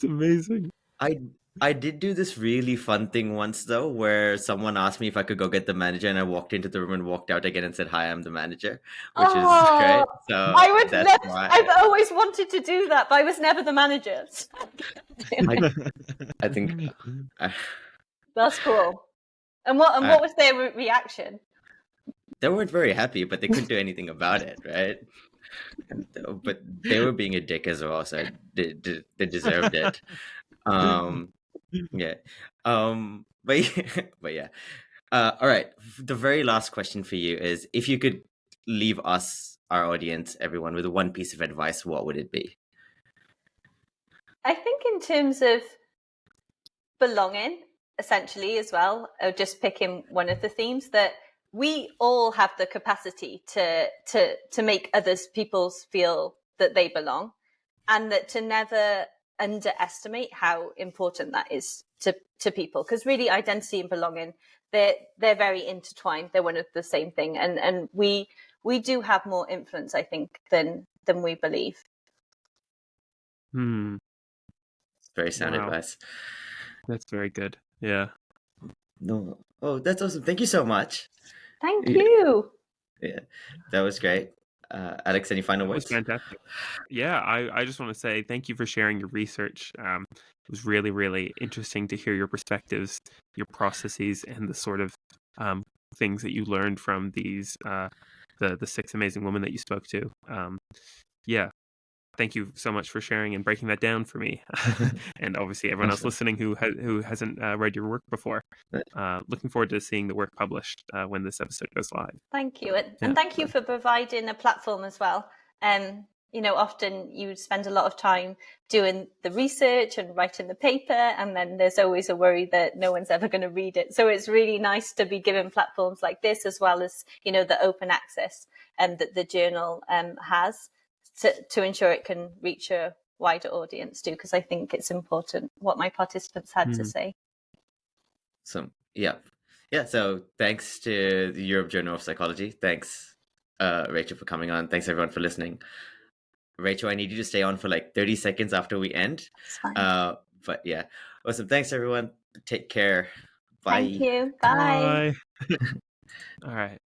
amazing. I did do this really fun thing once though, where someone asked me if I could go get the manager, and I walked into the room and walked out again and said, "Hi, I'm the manager," which is great. So I've always wanted to do that, but I was never the manager. I think that's cool. And what was their reaction? They weren't very happy, but they couldn't do anything about it, right? But they were being a dick as well, so they deserved it. Yeah. But yeah. All right. The very last question for you is, if you could leave us, our audience, everyone, with one piece of advice, what would it be? I think in terms of belonging, essentially, as well, just picking one of the themes, that we all have the capacity to make people feel that they belong, and that to never underestimate how important that is to people, because really identity and belonging, they're very intertwined. They're one of the same thing, and we do have more influence, I think, than we believe. Very sound advice. That's very good. Yeah. No. Oh, that's awesome. Thank you so much. Thank Yeah, you. yeah, that was great. Alex, any final That was words? fantastic. Yeah, I just want to say thank you for sharing your research. It was really, really interesting to hear your perspectives, your processes, and the sort of things that you learned from these the 6 amazing women that you spoke to. Yeah, thank you so much for sharing and breaking that down for me, and obviously everyone else Awesome. listening who hasn't read your work before. Looking forward to seeing the work published when this episode goes live. Thank you. And Yeah. thank you for providing a platform as well. Often you spend a lot of time doing the research and writing the paper, and then there's always a worry that no one's ever going to read it. So it's really nice to be given platforms like this, as well as, the open access that the journal has to ensure it can reach a wider audience too, because I think it's important what my participants had to say. So yeah. So thanks to the Europe Journal of Psychology. Thanks, Rachel, for coming on. Thanks everyone for listening. Rachel, I need you to stay on for like 30 seconds after we end. It's fine. But yeah, awesome. Thanks everyone. Take care. Bye. Thank you. Bye. Bye. All right.